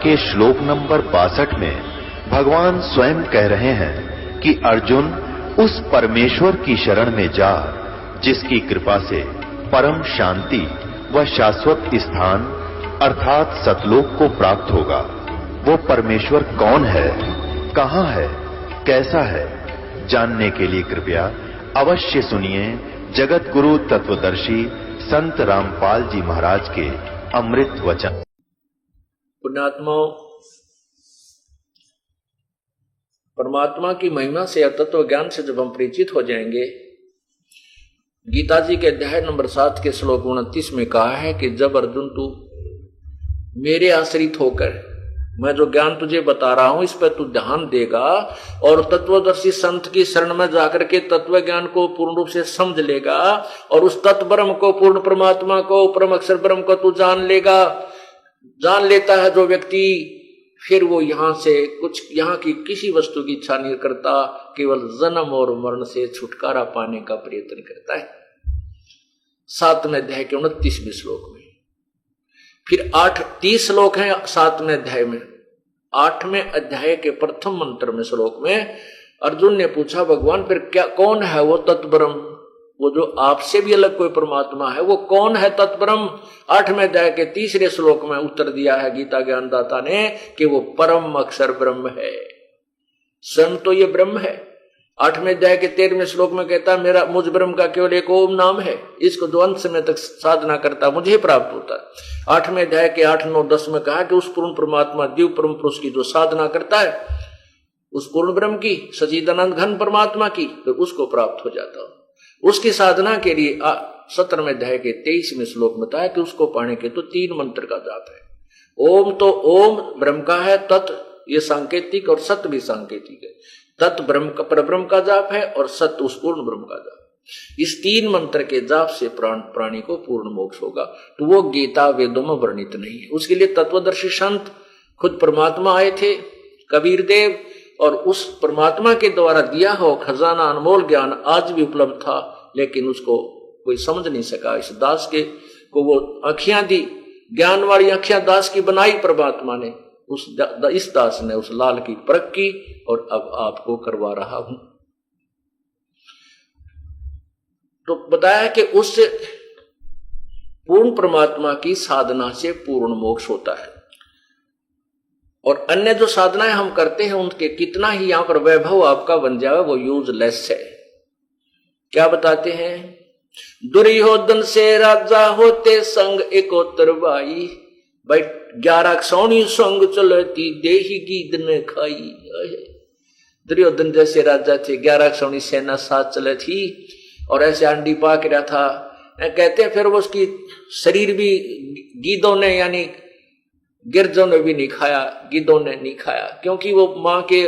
के श्लोक नंबर 62 में भगवान स्वयं कह रहे हैं कि अर्जुन उस परमेश्वर की शरण में जा जिसकी कृपा से परम शांति व शाश्वत स्थान अर्थात सतलोक को प्राप्त होगा। वो परमेश्वर कौन है, कहां है, कैसा है, जानने के लिए कृपया अवश्य सुनिए जगत गुरु तत्वदर्शी संत रामपाल जी महाराज के अमृत वचन। पुण्यात्माओं, परमात्मा की महिमा से तत्व ज्ञान से जब हम परिचित हो जाएंगे, गीता जी के अध्याय नंबर 7 के श्लोक 29 में कहा है कि जब अर्जुन तू मेरे आश्रित होकर मैं जो ज्ञान तुझे बता रहा हूं इस पर तू ध्यान देगा और तत्वदर्शी संत की शरण में जाकर के तत्व ज्ञान को पूर्ण रूप से समझ लेगा और उस तत्व ब्रह्म को, पूर्ण परमात्मा को, परम अक्षर ब्रह्म को तू जान लेता है जो व्यक्ति, फिर वो यहाँ की किसी वस्तु की इच्छा नहीं करता, केवल जन्म और मरण से छुटकारा पाने का प्रयत्न करता है। 7वें अध्याय के 29वें श्लोक में। फिर 30 श्लोक हैं 7वें अध्याय में। 8वें अध्याय के प्रथम मंत्र में श्लोक में अर्जुन ने पूछा, भगवान फिर क्या, कौन है वो तत्ब्रह्म, वो जो आपसे भी अलग कोई परमात्मा है, वो कौन है तत्ब्रह्म? 8वें अध्याय के 3रे श्लोक में उत्तर दिया है गीता ज्ञानदाता ने कि वो परम अक्षर ब्रह्म है। स्वयं तो ये ब्रह्म है। 8वें अध्याय के 13वें श्लोक में कहता है मुझ ब्रह्म का केवल एक ओम नाम है, इसको जो अंत समय तक साधना करता मुझे प्राप्त होता है। 8वें अध्याय के 8, 9, 10 में कहा कि उस पूर्ण परमात्मा दिव्य परम पुरुष की जो साधना करता है, उस पूर्ण ब्रह्म की, सच्चिदानंद घन परमात्मा की, तो उसको प्राप्त हो जाता है। उसकी साधना के लिए 17वें अध्याय के 23वें श्लोक में बताया कि उसको पाने के तो 3 मंत्र का जाप है। ओम तो ओम ब्रह्म का है, तत् ये सांकेतिक और सत भी सांकेतिक है। तत् ब्रह्म का, परब्रह्म का जाप है और सत उस पूर्ण ब्रह्म का जाप। इस 3 मंत्र के जाप से प्राणी को पूर्ण मोक्ष होगा। तो वो गीता वेदों में वर्णित नहीं है। उसके लिए तत्वदर्शी संत खुद परमात्मा आए थे, कबीर देव, और उस परमात्मा के द्वारा दिया हो खजाना अनमोल ज्ञान आज भी उपलब्ध था, लेकिन उसको कोई समझ नहीं सका। इस दास के को वो आंखियां दी, ज्ञान वाली आंखियां दास की बनाई परमात्मा ने। इस दास ने उस लाल की परख की और अब आपको करवा रहा हूं। तो बताया कि उस पूर्ण परमात्मा की साधना से पूर्ण मोक्ष होता है। और अन्य जो साधनाएं हम करते हैं उनके कितना ही यहां पर वैभव आपका बन जाए वो यूजलेस है। क्या बताते हैं? दुर्योधन से राजा होते संग एकोतर बाई, भाई 11 सौनी संग चलती देही गीद ने खाई। दुर्योधन जैसे राजा थे, 11 सौनी सेना साथ चले थी और ऐसे अंडी पाक रहा था। कहते हैं फिर वो उसकी शरीर भी गीदों ने यानी गिरजों ने भी नहीं खाया, गिद्धों ने नहीं खाया, क्योंकि वो मां के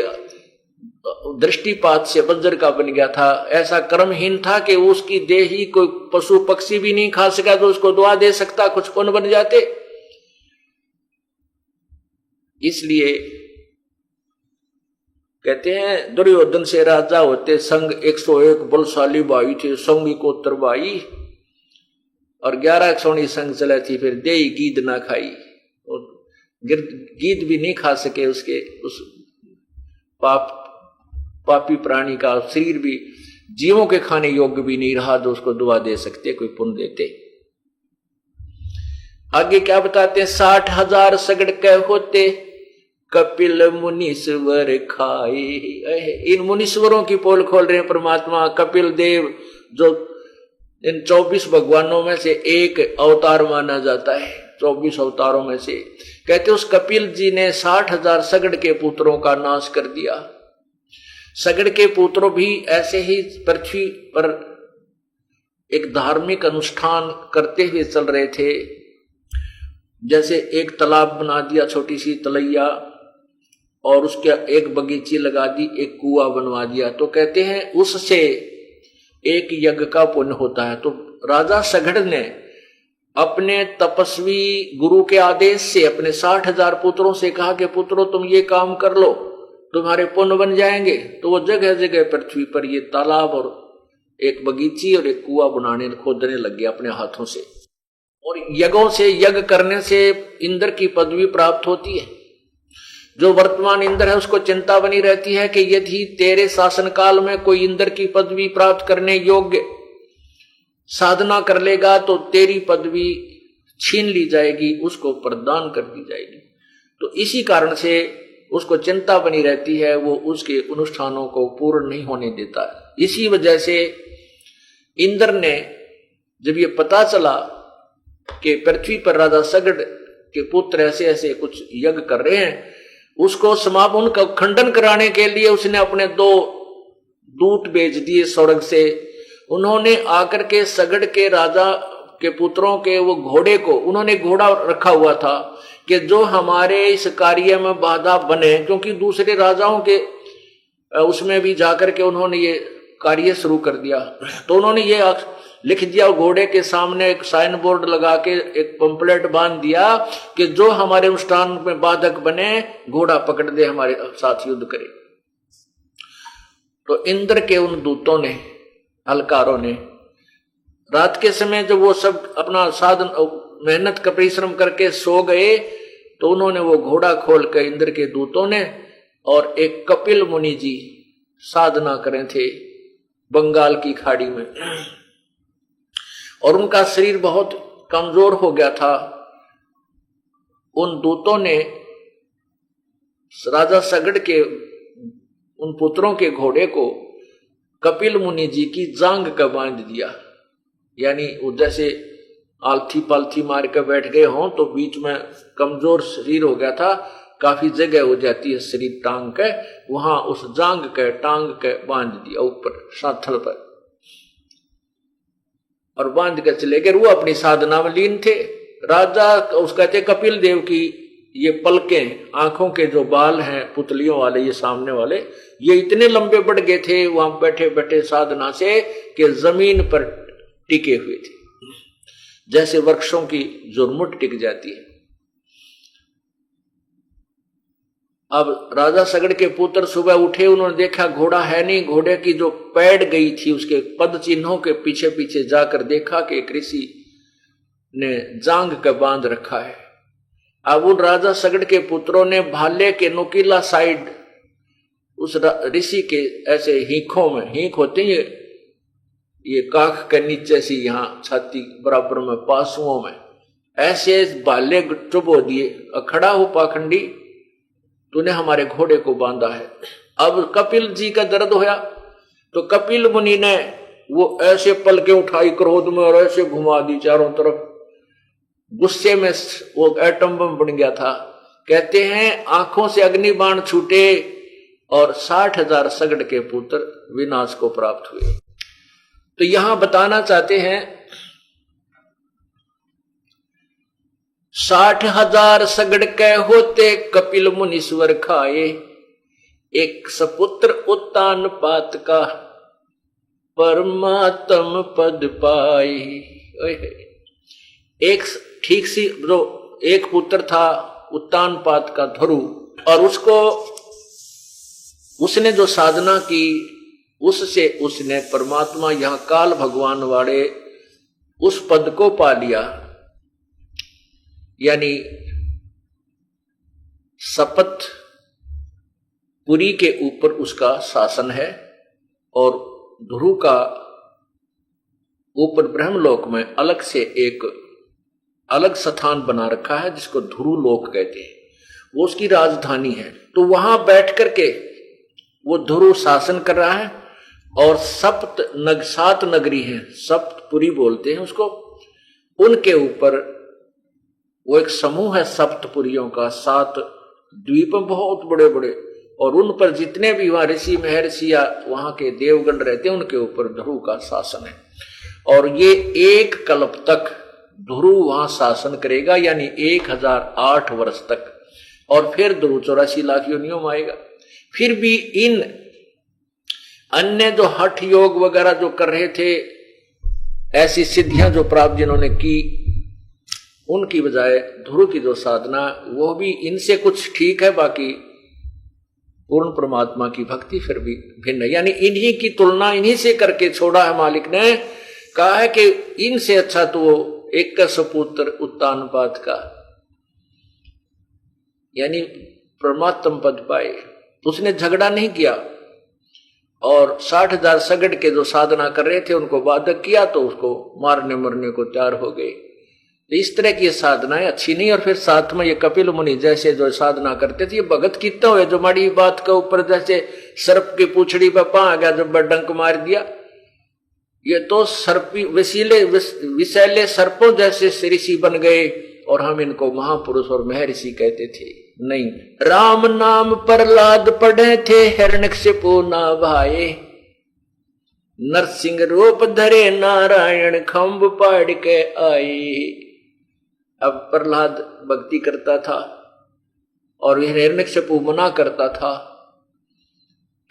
दृष्टिपात से वज्र का बन गया था। ऐसा कर्महीन था कि उसकी देह ही कोई पशु पक्षी भी नहीं खा सका तो उसको दुआ दे सकता, कुछ पुण्य बन जाते। इसलिए कहते हैं दुर्योधन से राजा होते संग 101 बलशाली भाई थे, संगी को तरबाई, और 11 सौनी संग चले थी, फिर देही गीद ना खाई। गीद भी नहीं खा सके उसके, उस पापी प्राणी का शरीर भी जीवों के खाने योग्य भी नहीं रहा जो उसको दुआ दे सकते, कोई पुण्य देते। आगे क्या बताते हैं? 60,000 सगड़ के होते कपिल मुनीश्वर खाए। इन मुनीश्वरों की पोल खोल रहे हैं परमात्मा। कपिल देव जो इन 24 भगवानों में से एक अवतार माना जाता है, 24 अवतारों में से। कहते उस कपिल जी ने 60,000 सगड़ के पुत्रों का नाश कर दिया। सगड़ के पुत्रों भी ऐसे ही पृथ्वी पर एक धार्मिक अनुष्ठान करते हुए चल रहे थे। जैसे एक तालाब बना दिया, छोटी सी तलैया, और उसके एक बगीची लगा दी, एक कुआं बनवा दिया, तो कहते हैं उससे एक यज्ञ का पुण्य होता है। तो राजा सगड़ ने अपने तपस्वी गुरु के आदेश से अपने 60,000 पुत्रों से कहा कि पुत्रों तुम ये काम कर लो, तुम्हारे पुण्य बन जाएंगे। तो वो जगह जगह पृथ्वी पर ये तालाब और एक बगीची और एक कुआं बनाने खोदने लग गया अपने हाथों से। और यज्ञों से, यज्ञ करने से इंद्र की पदवी प्राप्त होती है। जो वर्तमान इंद्र है उसको चिंता बनी रहती है कि यदि तेरे शासनकाल में कोई इंद्र की पदवी प्राप्त करने योग्य साधना कर लेगा तो तेरी पदवी छीन ली जाएगी, उसको प्रदान कर दी जाएगी। तो इसी कारण से उसको चिंता बनी रहती है, वो उसके अनुष्ठानों को पूर्ण नहीं होने देता है। इसी वजह से इंद्र ने जब ये पता चला कि पृथ्वी पर राजा सगड़ के पुत्र ऐसे ऐसे कुछ यज्ञ कर रहे हैं, उसको समापन का खंडन कराने के लिए उसने अपने 2 दूत भेज दिए स्वर्ग से। उन्होंने आकर के सगड़ के राजा के पुत्रों के वो घोड़े को, उन्होंने घोड़ा रखा हुआ था कि जो हमारे इस कार्य में बाधा बने, क्योंकि दूसरे राजाओं के उसमें भी जाकर के उन्होंने ये कार्य शुरू कर दिया। तो उन्होंने ये लिख दिया, घोड़े के सामने एक साइन बोर्ड लगा के एक पंपलेट बांध दिया कि जो हमारे अनुष्ठान में बाधक बने घोड़ा पकड़ दे, हमारे साथ युद्ध करे। तो इंद्र के उन दूतों ने, हलकारों ने, रात के समय जब वो सब अपना साधन मेहनत का परिश्रम करके सो गए तो उन्होंने वो घोड़ा खोल कर इंद्र के दूतों ने, और एक कपिल मुनि जी साधना करे थे बंगाल की खाड़ी में, और उनका शरीर बहुत कमजोर हो गया था। उन दूतों ने राजा सगड़ के उन पुत्रों के घोड़े को कपिल मुनि जी की जांग का बांध दिया। यानी वो जैसे आलथी पालथी मार कर बैठ गए हों तो बीच में कमजोर शरीर हो गया था, काफी जगह हो जाती है शरीर टांग के, वहां उस जांग के टांग के बांध दिया ऊपर साथल पर, और बांध कर चले गए। वो अपनी साधना में लीन थे। राजा उस कहते कपिल देव की ये पलकें, आंखों के जो बाल हैं पुतलियों वाले, ये सामने वाले, ये इतने लंबे बढ़ गए थे वहां बैठे बैठे साधना से कि जमीन पर टिके हुए थे, जैसे वृक्षों की जुर्मुट टिक जाती है। अब राजा सगड़ के पुत्र सुबह उठे, उन्होंने देखा घोड़ा है नहीं, घोड़े की जो पैड़ गई थी उसके पद चिन्हों के पीछे पीछे जाकर देखा कि एक ऋषि ने जांग का बांध रखा है। अब उन राजा सगड़ के पुत्रों ने भाले के नुकीला साइड उस ऋषि के ऐसे हीखों में, हीख होते हैं ये काख के नीचे सी यहाँ छाती बराबर में पासुओं में, ऐसे भाले चुबो दिए, खड़ा हो पाखंडी, तूने हमारे घोड़े को बांधा है। अब कपिल जी का दर्द होया तो कपिल मुनि ने वो ऐसे पलके उठाई क्रोध में और ऐसे घुमा दी चारों तरफ, गुस्से में वो एटम बम बन गया था। कहते हैं आंखों से अग्निबाण छूटे और 60,000 सगड़ के पुत्र विनाश को प्राप्त हुए। तो यहां बताना चाहते हैं 60,000 सगड़ के होते कपिल मुनीश्वर खाए, एक सपुत्र उत्तान पात का परमात्म पद पाए। एक ठीक सी जो एक पुत्र था उत्तान पात का धरु, और उसने जो साधना की उससे उसने परमात्मा यहां काल भगवान वाले उस पद को पा लिया। यानी सपत पुरी के ऊपर उसका शासन है, और ध्रुव का ऊपर ब्रह्मलोक में अलग से एक अलग स्थान बना रखा है जिसको ध्रुव लोक कहते हैं, वो उसकी राजधानी है। तो वहां बैठ करके वो ध्रुव शासन कर रहा है, और 7 नगरी हैं, सप्तपुरी बोलते हैं उसको, उनके ऊपर वो एक समूह है सप्तपुरियों का, 7 द्वीप बहुत बड़े बड़े, और उन पर जितने भी वहां ऋषि महर्षि या वहां के देवगण रहते हैं उनके ऊपर ध्रुव का शासन है। और ये 1 कल्प तक ध्रुव वहां शासन करेगा, यानी 1008 वर्ष तक, और फिर ध्रुव 84 लाख योनियों में आएगा। फिर भी इन अन्य जो हठ योग वगैरह जो कर रहे थे, ऐसी सिद्धियां जो प्राप्त जिन्होंने की, उनकी बजाय ध्रुव की जो साधना वो भी इनसे कुछ ठीक है, बाकी पूर्ण परमात्मा की भक्ति फिर भी भिन्न है। यानी इन्हीं की तुलना इन्हीं से करके छोड़ा है। मालिक ने कहा है कि इनसे अच्छा तो वो एक सपुत्र उत्तानपात का, यानी परमात्म पद पाए। उसने झगड़ा नहीं किया और 60,000 सगड़ के जो साधना कर रहे थे उनको बाधक किया तो उसको मारने मरने को तैयार हो गए। इस तरह की साधनाएं अच्छी नहीं। और फिर साथ में ये कपिल मुनि जैसे जो साधना करते थे, ये भगत कितना हुए जो माड़ी बात के ऊपर जैसे सर्प की पूछड़ी पर पा आ गया, जब डंक मार दिया। ये तो सर्पी विशैले सर्पों जैसे ऋषि बन गए और हम इनको महापुरुष और महर्षि कहते थे। नहीं, राम नाम प्रहलाद पढ़े थे, हिरण्यकशिपु ना भाए, नरसिंह रूप धरे नारायण खंभ पाड़ के आए। अब प्रहलाद भक्ति करता था और हिरण्यकशिपु मना करता था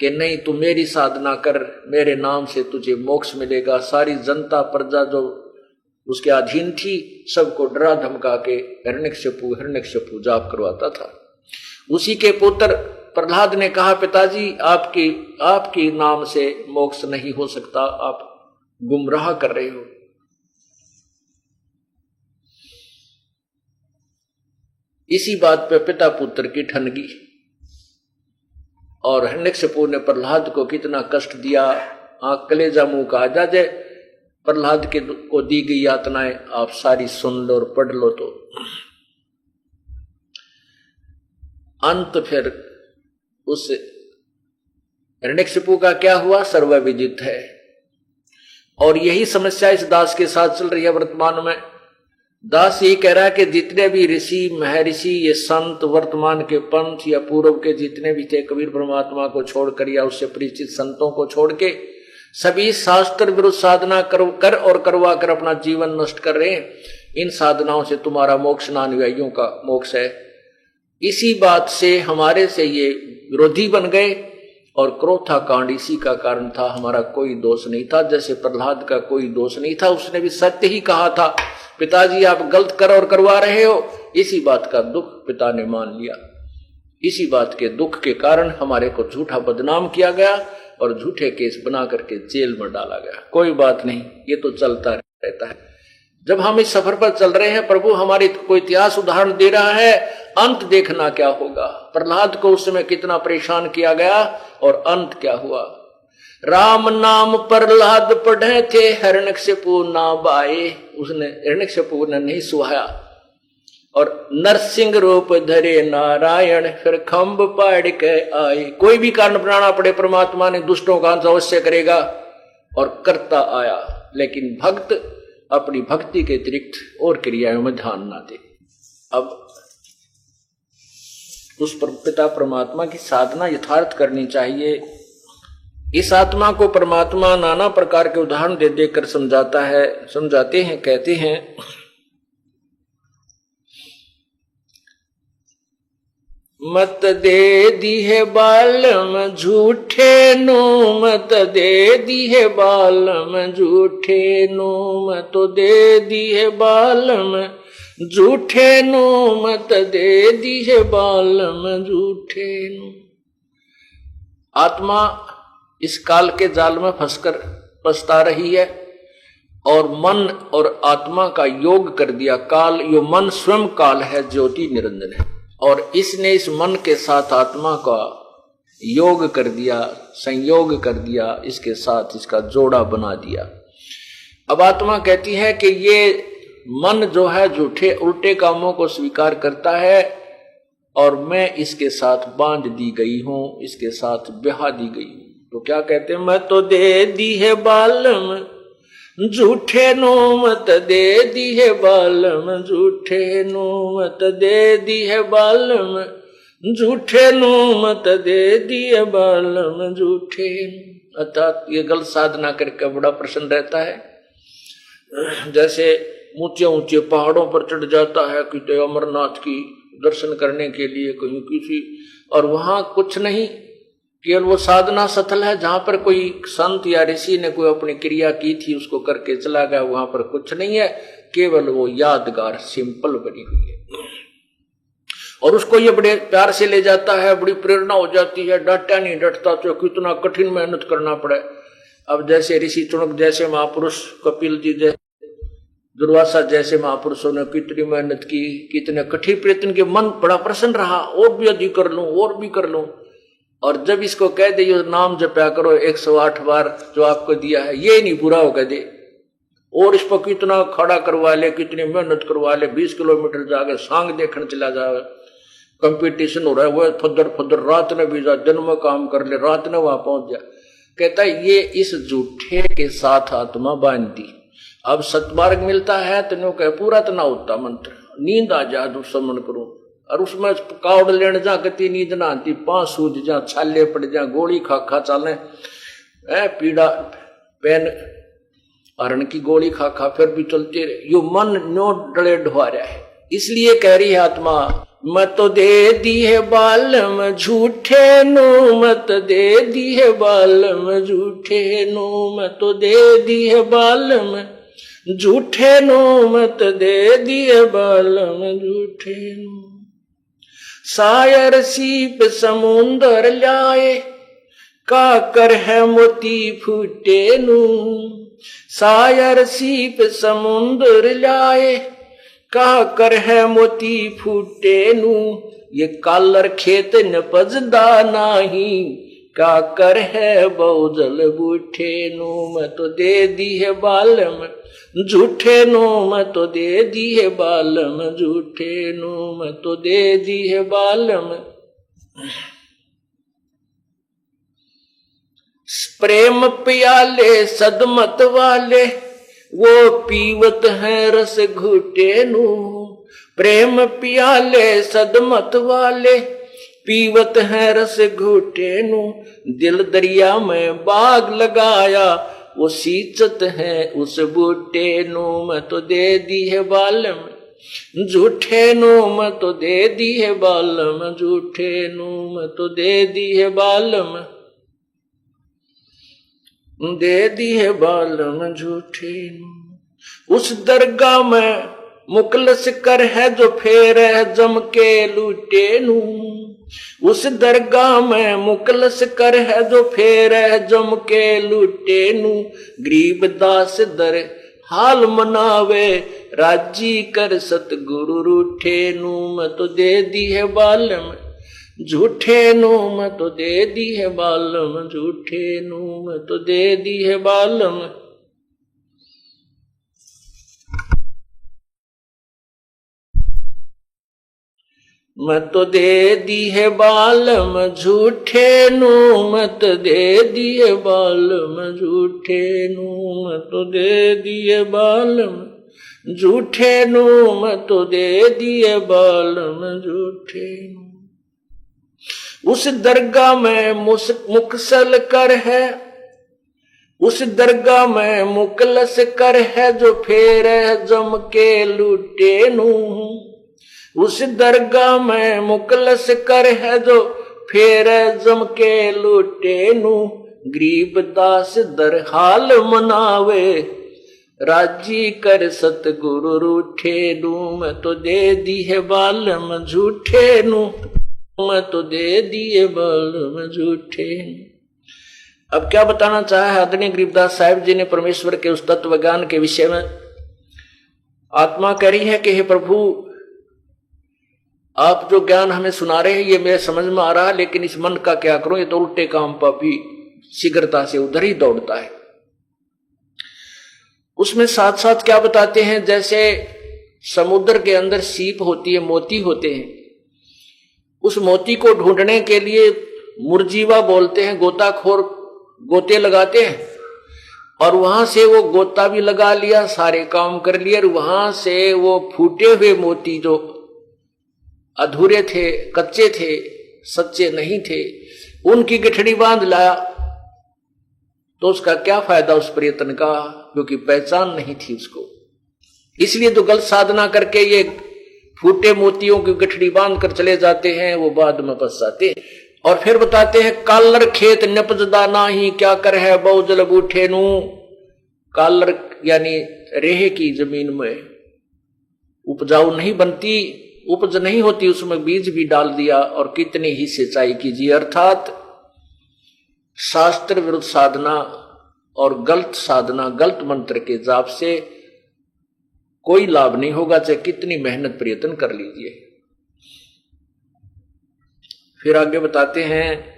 कि नहीं, तू मेरी साधना कर, मेरे नाम से तुझे मोक्ष मिलेगा। सारी जनता प्रजा जो उसके अधीन थी सबको डरा धमका के हिरण्यकशिपु जाप करवाता था। उसी के पुत्र प्रहलाद ने कहा, पिताजी आपकी नाम से मोक्ष नहीं हो सकता, आप गुमराह कर रहे हो। इसी बात पे पिता पुत्र की ठनगी और हिरण्यकशिपु ने प्रहलाद को कितना कष्ट दिया, कलेजा मुंह का आ जाए। प्रहलाद को दी गई यातनाएं आप सारी सुन लो और पढ़ लो। तो अंत फिर उस हिरण्यकशिपु का क्या हुआ सर्वविदित है। और यही समस्या इस दास के साथ चल रही है वर्तमान में। दास यही कह रहा है कि जितने भी ऋषि महर्षि ये संत वर्तमान के पंथ या पूर्व के जितने भी थे, कबीर परमात्मा को छोड़कर या उससे परिचित संतों को छोड़ के सभी शास्त्र विरुद्ध साधना कर और करवा कर अपना जीवन नष्ट कर रहे हैं। इन साधनाओं से तुम्हारा मोक्ष ना, अनुयायियों का मोक्ष है। इसी बात से हमारे से ये विरोधी बन गए और क्रोथा कांड इसी का कारण था। हमारा कोई दोष नहीं था, जैसे प्रहलाद का कोई दोष नहीं था। उसने भी सत्य ही कहा था, पिताजी आप गलत कर और करवा रहे हो। इसी बात का दुख पिता ने मान लिया। इसी बात के दुख के कारण हमारे को झूठा बदनाम किया गया और झूठे केस बना करके जेल में डाला गया। कोई बात नहीं, ये तो चलता रहता है। जब हम इस सफर पर चल रहे हैं, प्रभु हमारी कोई इतिहास उदाहरण दे रहा है, अंत देखना क्या होगा। प्रहलाद को उस समय कितना परेशान किया गया और अंत क्या हुआ। राम नाम प्रहलाद पढ़े थे, हिरण्यकशिपु ना बाए। उसने हिरण्यकशिपु ने नहीं सुहाया और नरसिंह रूप धरे नारायण फिर खंभ पाड़ के आए। कोई भी कारण बनाना पड़े, परमात्मा ने दुष्टों का अंत अवश्य करेगा और करता आया। लेकिन भक्त अपनी भक्ति के अतिरिक्त और क्रियाओं में ध्यान ना दे। अब उस पिता परमात्मा की साधना यथार्थ करनी चाहिए। इस आत्मा को परमात्मा नाना प्रकार के उदाहरण दे देकर समझाते हैं। कहते हैं, मत दे दी है बालम झूठे नो, मत दे दी है बालम झूठे नो, मत तो दे दी है बालम झूठे नो, मत दे दी है बालम झूठे नो। आत्मा इस काल के जाल में फंसकर पछता रही है और मन और आत्मा का योग कर दिया। काल, यो मन स्वयं काल है, ज्योति निरंजन है और इसने इस मन के साथ आत्मा का योग कर दिया, संयोग कर दिया, इसके साथ इसका जोड़ा बना दिया। अब आत्मा कहती है कि ये मन जो है झूठे उल्टे कामों को स्वीकार करता है और मैं इसके साथ बांध दी गई हूं, इसके साथ ब्याह दी गई हूं। तो क्या कहते हैं, मैं तो दे दी है बालम झूठे नो, मत दे दी है बालम झूठे नो, मत दे दी है बालम झूठे नो, मत दे दी है बालम झूठे नो। अर्थात ये गलत साधना करके बड़ा प्रसन्न रहता है। जैसे ऊंचे ऊंचे पहाड़ों पर चढ़ जाता है कि अमरनाथ की दर्शन करने के लिए कहीं किसी, और वहां कुछ नहीं, केवल वो साधना स्थल है जहां पर कोई संत या ऋषि ने कोई अपनी क्रिया की थी उसको करके चला गया। वहां पर कुछ नहीं है, केवल वो यादगार सिंपल बनी हुई है और उसको ये बड़े प्यार से ले जाता है, बड़ी प्रेरणा हो जाती है। डटा नहीं डटता तो कितना कठिन मेहनत करना पड़े। अब जैसे ऋषि चुनक जैसे महापुरुष कपिल जी जैसे दुर्वासा जैसे महापुरुषों ने कितनी मेहनत की, कितने कठिन प्रयत्न के, मन बड़ा प्रसन्न रहा, और भी अधिक कर लूं, और भी कर लूं। और जब इसको कह दे ये नाम जपया करो 108 बार जो आपको दिया है, ये नहीं पूरा हो, कह दे और इस पर कितना खड़ा करवा ले, कितनी मेहनत करवा ले, 20 किलोमीटर जाके सांग देखने चला जाए, कंपटीशन हो रहा है, वह फदर फदर रात ने भी जा, दिन में काम कर ले, रात ने वहां पहुंच जा। कहता है ये इस झूठे के साथ आत्मा बांधती। अब सतमार्ग मिलता है तो कह पूरा तो ना होता मंत्र, नींद आ जा दुश्मन करूं, और उसमें कावड़ लेने जा कती नींद ना आती, पांच सूझ जा, छाले पड़ जा, गोली खा खा चाले, पीड़ा पेन हरण की गोली खा खा फिर भी चलते रहे, यो मन नो डले ढुआ रहा है। इसलिए कह रही है आत्मा, मत दे दी है बालम झूठे नो, मत दे दी है बालम झूठे नो, मत दे दी है बालम झूठे नो, मत दे दी है बालम झूठे नो। सायर सीप समुंदर लाए, काकर है मोती फूटे नु, सायर सीप समुंदर लाए, काकर है मोती फूटे नु, ये कालर खेत नपजदा नाही, काकर है बहुजल बूठे नु, मैं तो दे दी है बालम झूठे नु, मैं तो दे दी है बालम झूठे नु, मैं तो दे दी है बालम। प्रेम प्याले सदमत वाले, वो पीवत है रस घुटे नु, प्रेम प्याले सदमत वाले, पीवत है रस घुटे नु, दिल दरिया में बाग लगाया, वो सींचत है उस बूटे नु, मैं तो दे दी है बालम झूठे नु, मैं तो दे दी है बालम झूठे नु, मैं तो दे दी है बालम, दे दी है बालम झूठे नु। उस दरगाह में मुकलस कर है जो फेर है जम के लूटे नु, उस दरगाह में मुकलस कर है जो फेर है जम के लूटे नु, गरीब दास दर हाल मनावे, राजी कर सतगुरु रूठे नु, मैं तो दे दी है बालम झूठे नु, मैं तो दे दी है बालम झूठे नु, मैं तो दे दी है बालम। मैं तो दे दी है बालम झूठे नु, मैं तो दे दी है बालम झूठे नु, मैं तो दे दी है बालम झूठे नु, मैं तो दे दी है बालम झूठे नु। उस दरगाह में मुकसल कर है, उस दरगाह में मुकलस कर है जो फेर है जम के लूटे नु, उस दरगाह में मुकलस कर है जो फेर जम के लूटे नु, गरीब दास दर हाल मनावे, राजी कर सतगुरु रूठे नु, मैं तो दे दी है बालम झूठे नु, मैं तो दे दी है बालम झूठे नु। अब क्या बताना चाहा है आदरणीय गरीबदास साहिब जी ने परमेश्वर के उस तत्व ज्ञान के विषय में। आत्मा कह रही है कि हे प्रभु, आप जो ज्ञान हमें सुना रहे हैं ये मेरे समझ में आ रहा है, लेकिन इस मन का क्या करूं, ये तो उल्टे काम पर भी शीघ्रता से उधर ही दौड़ता है। उसमें साथ साथ क्या बताते हैं, जैसे समुद्र के अंदर सीप होती है, मोती होते हैं, उस मोती को ढूंढने के लिए मुरजीवा बोलते हैं, गोताखोर गोते लगाते हैं, और वहां से वो गोता भी लगा लिया, सारे काम कर लिए, और वहां से वो फूटे हुए मोती जो अधूरे थे, कच्चे थे, सच्चे नहीं थे, उनकी गठड़ी बांध लाया, तो उसका क्या फायदा उस प्रयत्न का, क्योंकि पहचान नहीं थी उसको। इसलिए तो गलत साधना करके ये फूटे मोतियों की गठड़ी बांध कर चले जाते हैं, वो बाद में फंस जाते हैं। और फिर बताते हैं, कालर खेत नपजदा नाही, क्या कर है बहुजल बूठे नु, कालर यानी रेहे की जमीन में उपजाऊ नहीं बनती, उपज नहीं होती, उसमें बीज भी डाल दिया और कितनी ही सिंचाई कीजिए। अर्थात शास्त्र विरुद्ध साधना और गलत साधना, गलत मंत्र के जाप से कोई लाभ नहीं होगा, चाहे कितनी मेहनत प्रयत्न कर लीजिए। फिर आगे बताते हैं,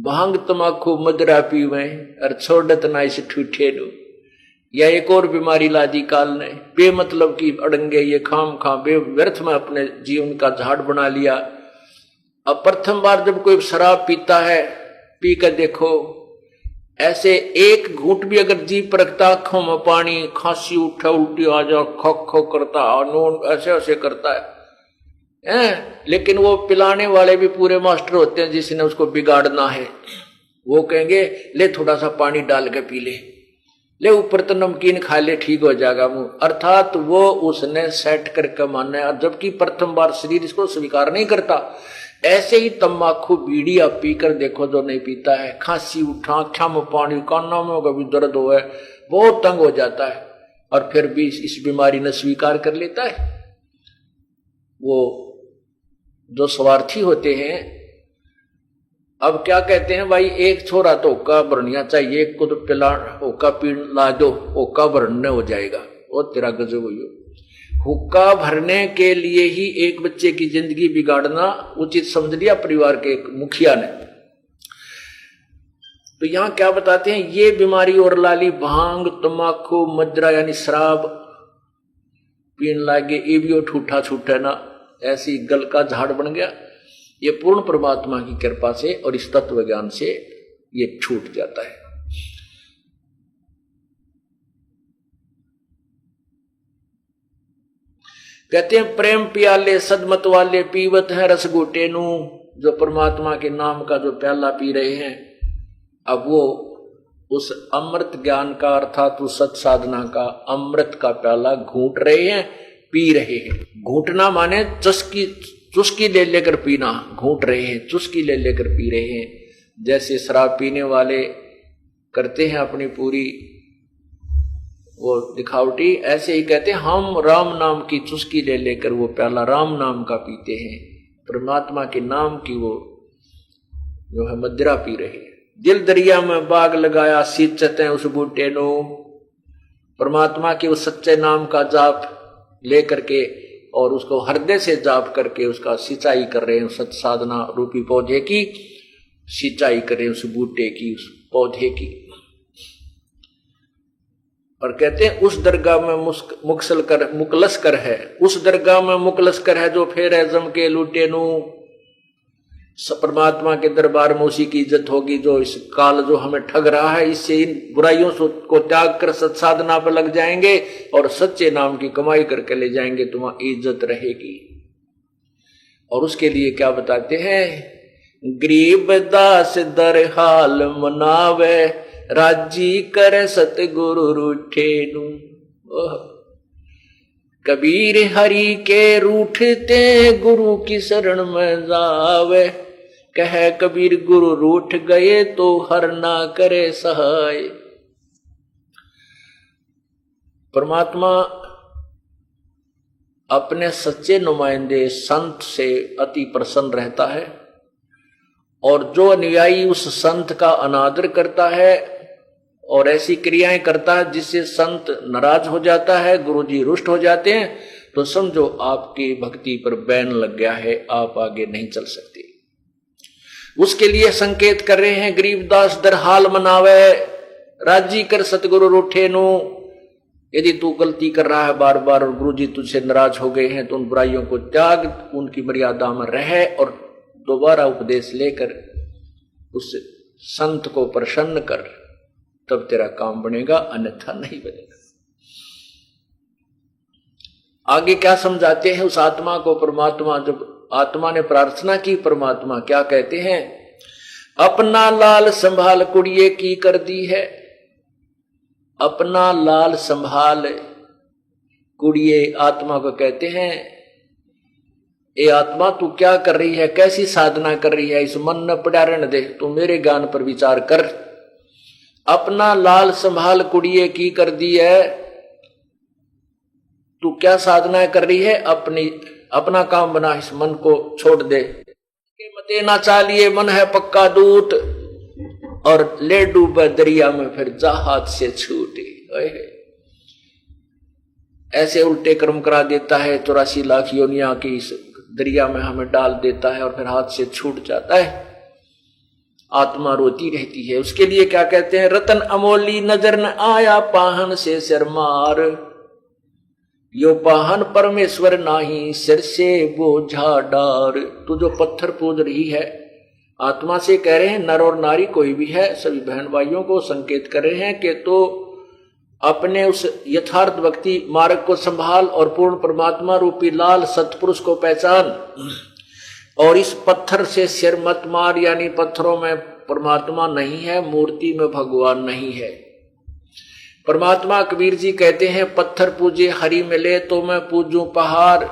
भांग तमाकू मदरा पीवे और छोड़त ना इस ठूठे नु। या एक और बीमारी ला दी काल ने, बेमतलब की अड़ंगे ये खाम खा व्यर्थ में अपने जीवन का झाड़ बना लिया। अब प्रथम बार जब कोई शराब पीता है, पी कर देखो, ऐसे एक घूंट भी अगर जीभ पर रखता, आंखों में पानी, खांसी उठा, उल्टी आ जा, खो खो करता, नोन ऐसे ऐसे करता है। लेकिन वो पिलाने वाले भी पूरे मास्टर होते हैं, जिसने उसको बिगाड़ना है वो कहेंगे ले थोड़ा सा पानी डाल के पी ले ऊपर तो नमकीन खा ले, ठीक हो जाएगा मुंह। अर्थात वो उसने सेट करके मानना है, जबकि प्रथम बार शरीर इसको स्वीकार नहीं करता। ऐसे ही तंबाकू बीड़ी आप पीकर देखो, जो नहीं पीता है, खांसी उठा, आँखों में पानी, कानों में कभी दर्द हो, बहुत तंग हो जाता है और फिर भी इस बीमारी ने स्वीकार कर लेता है। वो जो स्वार्थी होते हैं, अब क्या कहते हैं भाई, एक छोरा तो हुक्का भरनिया चाहिए, एक को तो पिला हुक्का पी ला दो, हुक्का भरने हो जाएगा, वो तेरा गजब हुई। हुक्का भरने के लिए ही एक बच्चे की जिंदगी बिगाड़ना उचित समझ लिया परिवार के एक मुखिया ने। तो यहां क्या बताते हैं, ये बीमारी और लाली भांग तंबाकू मदरा यानी शराब पीन लागे, ये भी ठूठा छूटे ना, ऐसी गल का झाड़ बन गया। ये पूर्ण परमात्मा की कृपा से और इस तत्व ज्ञान से ये छूट जाता है। कहते हैं प्रेम प्याले सदमत वाले पीवत है रस गोटे नू। जो परमात्मा के नाम का जो प्याला पी रहे हैं, अब वो उस अमृत ज्ञान का अर्थात उस सत साधना का अमृत का प्याला घूंट रहे हैं, पी रहे हैं। घूंटना माने चुस्की ले लेकर पीना, घूंट रहे हैं, चुस्की ले लेकर पी रहे हैं। जैसे शराब पीने वाले करते हैं अपनी पूरी वो दिखावटी, ऐसे ही कहते हैं हम राम नाम की चुस्की ले लेकर वो प्याला राम नाम का पीते हैं, परमात्मा के नाम की वो जो है मदिरा पी रहे हैं। दिल दरिया में बाग लगाया सींचते हैं उस बूटे नो। परमात्मा के उस सच्चे नाम का जाप लेकर के और उसको हृदय से जाप करके उसका सिंचाई कर रहे हैं, सत साधना रूपी पौधे की सिंचाई कर रहे हैं, उस बूटे की, उस पौधे की। और कहते हैं उस दरगाह में मुकलस कर है, उस दरगाह में मुकलस कर है जो फेर है जम के लूटे नू। परमात्मा के दरबार में उसी की इज्जत होगी जो इस काल जो हमें ठग रहा है, इससे इन बुराइयों को त्याग कर सत साधना पर लग जाएंगे और सच्चे नाम की कमाई करके ले जाएंगे, तुम्हारी इज्जत रहेगी। और उसके लिए क्या बताते हैं, गरीब दास दर हाल मनावे राजी करे सतगुरु रूठे नू। कबीर हरि के रूठते गुरु की शरण में जावे, कह कबीर गुरु रूठ गए तो हर ना करे सहाय। परमात्मा अपने सच्चे नुमाइंदे संत से अति प्रसन्न रहता है और जो अनुयायी उस संत का अनादर करता है और ऐसी क्रियाएं करता है जिससे संत नाराज हो जाता है, गुरुजी रुष्ट हो जाते हैं, तो समझो आपकी भक्ति पर बैन लग गया है, आप आगे नहीं चल सकते। उसके लिए संकेत कर रहे हैं, गरीबदास दर हाल मनावे राजी कर सतगुरु रूठे नु। यदि तू गलती कर रहा है बार बार और गुरुजी तुझसे नाराज हो गए हैं, तो उन बुराइयों को त्याग, उनकी मर्यादा में रहे और दोबारा उपदेश लेकर उस संत को प्रसन्न कर, तब तेरा काम बनेगा, अन्यथा नहीं बनेगा। आगे क्या समझाते हैं उस आत्मा को परमात्मा, जब आत्मा ने प्रार्थना की, परमात्मा क्या कहते हैं, अपना लाल संभाल कुड़िए की कर दी है। अपना लाल संभाल कुड़िए आत्मा को कहते हैं, ए आत्मा तू क्या कर रही है, कैसी साधना कर रही है, इस मन न पड़ा रहने दे, तू मेरे ज्ञान पर विचार कर। अपना लाल संभाल कुड़िए की कर दी है, तू क्या साधना कर रही है, अपना काम बना, इस मन को छोड़ दे। मते ना चालिए मन है पक्का दूत और ले डूबे दरिया में फिर जा हाथ से छूटे। ऐसे उल्टे कर्म करा देता है, 84 लाख योनिया की इस दरिया में हमें डाल देता है और फिर हाथ से छूट जाता है, आत्मा रोती रहती है। उसके लिए क्या कहते हैं, रतन अमोली नजर न आया पाहन से शर्मार, यो पाहन परमेश्वर नाही सिर से बोझा डार। तू जो पत्थर पूज रही है, आत्मा से कह रहे हैं, नर और नारी कोई भी है, सभी बहन भाइयों को संकेत कर रहे हैं कि तो अपने उस यथार्थ भक्ति मार्ग को संभाल और पूर्ण परमात्मा रूपी लाल सतपुरुष को पहचान, और इस पत्थर से सिर मत मार। यानी पत्थरों में परमात्मा नहीं है, मूर्ति में भगवान नहीं है। परमात्मा कबीर जी कहते हैं, पत्थर पूजे हरि मिले तो मैं पूजूं पहाड़,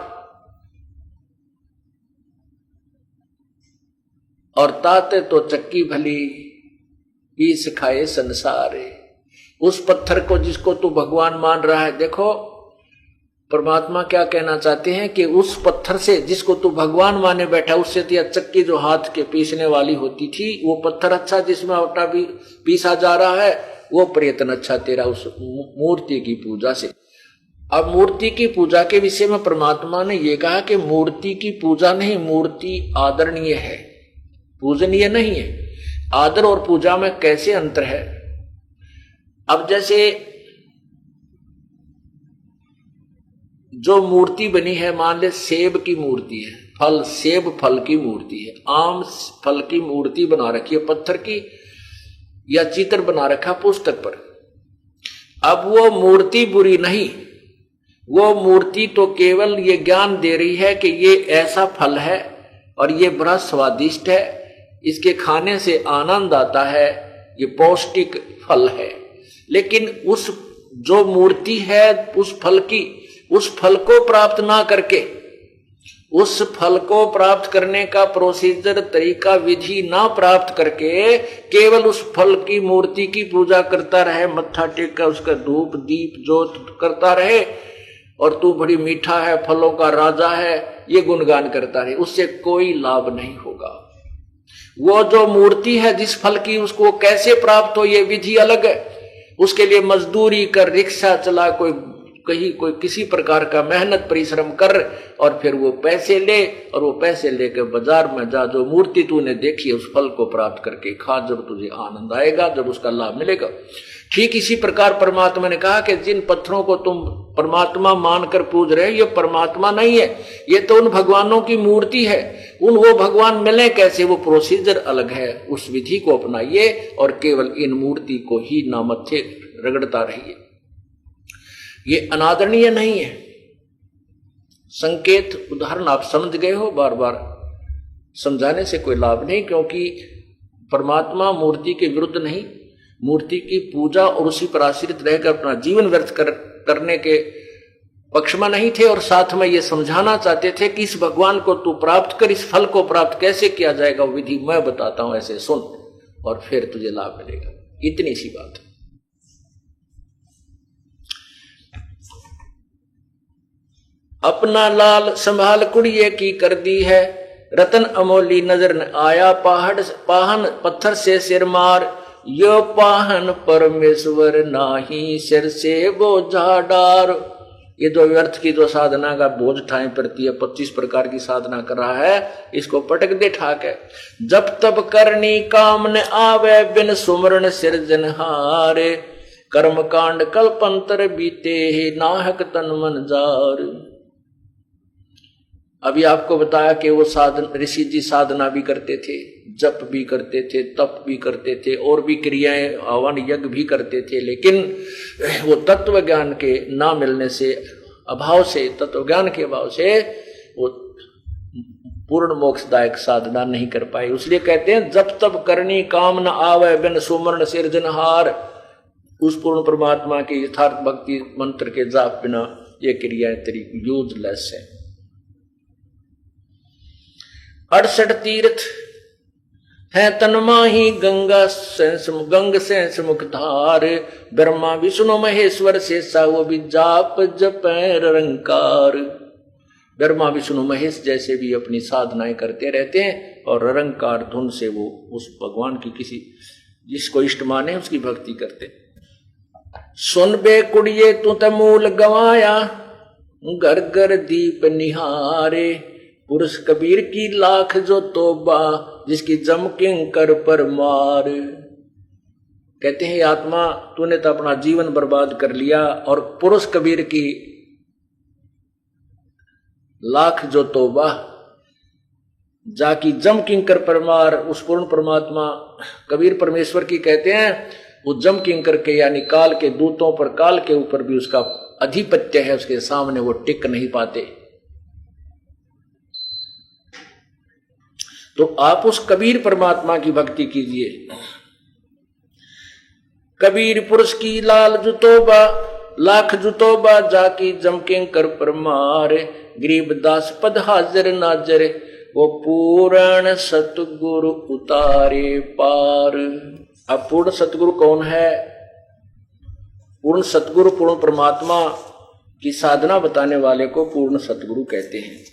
और ताते तो चक्की भली पीस खाए संसार। उस पत्थर को जिसको तू भगवान मान रहा है, देखो परमात्मा क्या कहना चाहते हैं कि उस पत्थर से जिसको तू भगवान माने बैठा, उससे तो चक्की जो हाथ के पीसने वाली होती थी, वो पत्थर अच्छा जिसमें आटा भी पीसा जा रहा है, वो प्रयत्न अच्छा तेरा उस मूर्ति की पूजा से। अब मूर्ति की पूजा के विषय में परमात्मा ने ये कहा कि मूर्ति की पूजा नहीं, मूर्ति आदरणीय है, पूजनीय नहीं है। आदर और पूजा में कैसे अंतर है? अब जैसे जो मूर्ति बनी है, मान ले सेब की मूर्ति है, फल सेब फल की मूर्ति है, आम फल की मूर्ति बना रखी है पत्थर की, या चित्र बना रखा पुस्तक पर। अब वो मूर्ति बुरी नहीं, वो मूर्ति तो केवल ये ज्ञान दे रही है कि ये ऐसा फल है और ये बड़ा स्वादिष्ट है, इसके खाने से आनंद आता है, ये पौष्टिक फल है। लेकिन उस जो मूर्ति है उस फल की, उस फल को प्राप्त ना करके, उस फल को प्राप्त करने का प्रोसीजर तरीका विधि ना प्राप्त करके केवल उस फल की मूर्ति की पूजा करता रहे, मत्था टेक कर उसका धूप दीप जोत करता रहे, और तू बड़ी मीठा है, फलों का राजा है, ये गुणगान करता रहे, उससे कोई लाभ नहीं होगा। वो जो मूर्ति है जिस फल की, उसको कैसे प्राप्त हो ये विधि अलग है। उसके लिए मजदूरी कर, रिक्शा चला, कोई कहीं कोई किसी प्रकार का मेहनत परिश्रम कर, और फिर वो पैसे ले, और वो पैसे लेकर बाजार में जा, जो मूर्ति तूने देखी है उस फल को प्राप्त करके खा, जब तुझे आनंद आएगा, जब उसका लाभ मिलेगा। ठीक इसी प्रकार परमात्मा ने कहा कि जिन पत्थरों को तुम परमात्मा मानकर पूज रहे हो, ये परमात्मा नहीं है, ये तो उन भगवानों की मूर्ति है। उन वो भगवान मिले कैसे, वो प्रोसीजर अलग है, उस विधि को अपनाइए और केवल इन मूर्ति को ही नामत्थे रगड़ता रहिए। ये अनादरणीय नहीं है। संकेत उदाहरण आप समझ गए हो, बार बार समझाने से कोई लाभ नहीं, क्योंकि परमात्मा मूर्ति के विरुद्ध नहीं, मूर्ति की पूजा और उसी पर आश्रित रहकर अपना जीवन व्यर्थ करने के पक्ष में नहीं थे, और साथ में ये समझाना चाहते थे कि इस भगवान को तू प्राप्त कर, इस फल को प्राप्त कैसे किया जाएगा वो विधि मैं बताता हूं, ऐसे सुन और फिर तुझे लाभ मिलेगा। इतनी सी बात। अपना लाल संभाल कुड़िए की कर दी है, रतन अमोली नजर न आया पाहन पत्थर से सिर मार, यो पाहन परमेश्वर नाही सिर से बोझा डार। ये जो व्यर्थ की जो साधना का बोझ ठाए पड़ती है, 25 प्रकार की साधना कर रहा है, इसको पटक दे ठाक है। जब तब करनी काम न आवे बिन सुमरण सिरजनहारे, कर्म कांड कल्पंतर बीते ही नाहक तन मन जार। अभी आपको बताया कि वो साधन ऋषि जी साधना भी करते थे, जप भी करते थे, तप भी करते थे, और भी क्रियाएं हवन यज्ञ भी करते थे, लेकिन वो तत्व ज्ञान के ना मिलने से, अभाव से, तत्व ज्ञान के अभाव से वो पूर्ण मोक्षदायक साधना नहीं कर पाए। इसलिए कहते हैं जब तब करनी काम न आवे बिन सुमरण सिरजनहार। उस पूर्ण परमात्मा के यथार्थ भक्ति मंत्र के जाप बिना ये क्रियाएं तेरी यूजलेस है। 68 तीर्थ है तन्माही गंग से मुख धार, ब्रह्मा विष्णु महेश्वर शेषा वो भी जाप जपै रंकार। ब्रह्मा विष्णु महेश जैसे भी अपनी साधनाएं करते रहते हैं, और रंकार धुन से वो उस भगवान की किसी जिसको इष्ट माने उसकी भक्ति करते। सुन बे कुड़िए तू त मूल गवाया, घर घर दीप निहारे, पुरुष कबीर की लाख जो तोबा, जिसकी जम किंकर पर मार। कहते हैं आत्मा तूने तो अपना जीवन बर्बाद कर लिया, और पुरुष कबीर की लाख जो तोबा, जाकी जम किंकर पर मार। उस पूर्ण परमात्मा कबीर परमेश्वर की कहते हैं, वो जम किंकर के यानी काल के दूतों पर, काल के ऊपर भी उसका अधिपत्य है, उसके सामने वो टिक नहीं पाते। तो आप उस कबीर परमात्मा की भक्ति कीजिए। कबीर पुरुष की लाल जुतोबा, लाख जुतोबा, जाकी जम किंकर पर मार। गरीबदास पद हाजिर नाजर, वो पूर्ण सतगुरु उतारे पार। अब पूर्ण सतगुरु कौन है? पूर्ण सतगुरु पूर्ण परमात्मा की साधना बताने वाले को पूर्ण सतगुरु कहते हैं।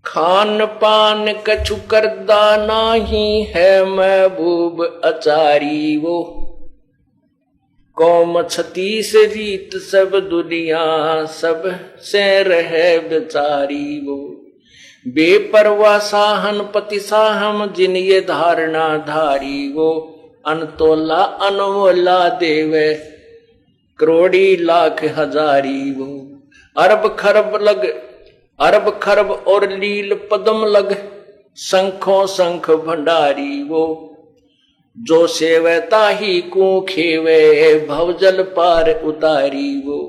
खान पान कछु करदा नाही है, महबूब अचारी वो। कौम छतीस रीत सब दुनिया, सब से रहे बेचारी वो। बेपरवाह साहन पति साहम, जिन ये धारणा धारी वो। अनतोला अनमोला देवे, करोड़ी लाख हजारी वो। अरब खरब लग, अरब खरब और लील पदम लग, शंखों शंख भंडारी वो। जो सेवे ताही को खेवे, भवजल पार उतारी वो।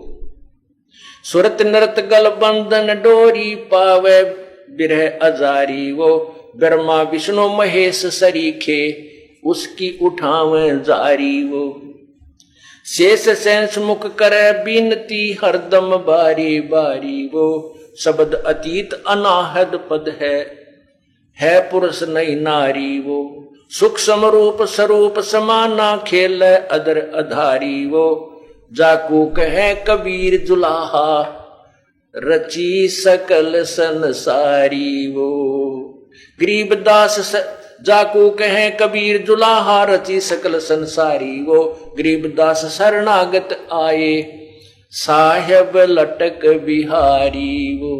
सुरत नृत गल बंधन डोरी, पावे बिरह अजारी वो। ब्रह्मा विष्णु महेश सरीखे, उसकी उठावे जारी वो। शेष सेंस मुख करे बीनती, हरदम बारी बारी वो। शब्द अतीत अनाहद पद है पुरुष नहीं नारी वो। सूक्ष्म रूप स्वरूप समाना, खेल अदर अधारी वो। जाकू कहे कबीर जुलाहा, रची सकल संसारी वो। गरीबदास जाकू कहे कबीर जुलाहा, रची सकल संसारी वो। गरीबदास शरणागत आए, साहेब लटक बिहारी वो।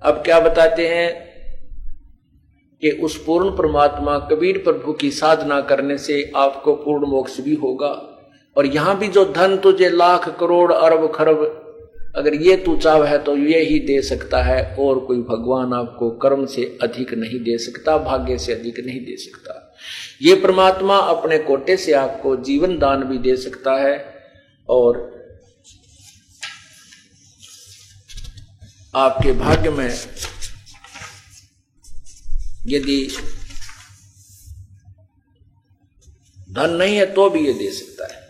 अब क्या बताते हैं कि उस पूर्ण परमात्मा कबीर प्रभु की साधना करने से आपको पूर्ण मोक्ष भी होगा। और यहां भी जो धन तुझे लाख करोड़ अरब खरब, अगर ये तू चाव है तो ये ही दे सकता है, और कोई भगवान आपको कर्म से अधिक नहीं दे सकता, भाग्य से अधिक नहीं दे सकता। ये परमात्मा अपने कोटे से आपको जीवन दान भी दे सकता है, और आपके भाग्य में यदि धन नहीं है तो भी ये दे सकता है।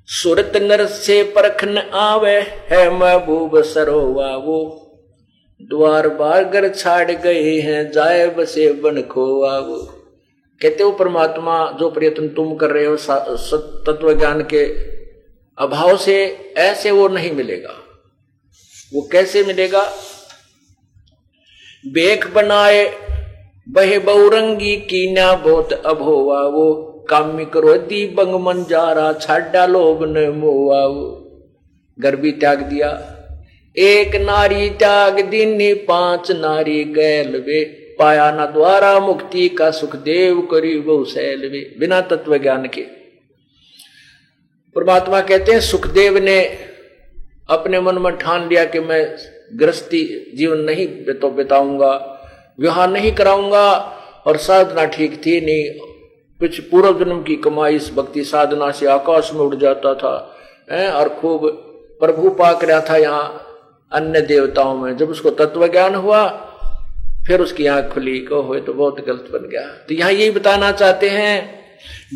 सुरत नर से परख न आवे, है महबूब सरोवा वो। द्वार बागर छाड़ गए हैं, जाए बसे बन खोवा वो। कहते हो परमात्मा जो प्रयत्न तुम कर रहे हो तत्व ज्ञान के अभाव से, ऐसे वो नहीं मिलेगा। वो कैसे मिलेगा? बेख बनाए बहे बहुरंगी, कीना बहुत अभोवा वो। कामी क्रोधी बंग मंजारा, छाड़ा लोभ न मोवा वो। घर भी त्याग दिया, एक नारी त्याग दीनी, पांच नारी गैल वे। पाया न द्वारा मुक्ति का, सुखदेव करी बहु सैल वे। बिना तत्व ज्ञान के परमात्मा कहते हैं, सुखदेव ने अपने मन में ठान लिया कि मैं गृहस्थी जीवन नहीं बिताऊंगा, विवाह नहीं कराऊंगा, और साधना ठीक थी नहीं। कुछ पूर्व जन्म की कमाई इस भक्ति साधना से आकाश में उड़ जाता था, और खूब प्रभु पाक रहा था यहाँ अन्य देवताओं में। जब उसको तत्व ज्ञान हुआ, फिर उसकी आंख खुली, कहो तो बहुत गलत बन गया। तो यहाँ यही बताना चाहते हैं,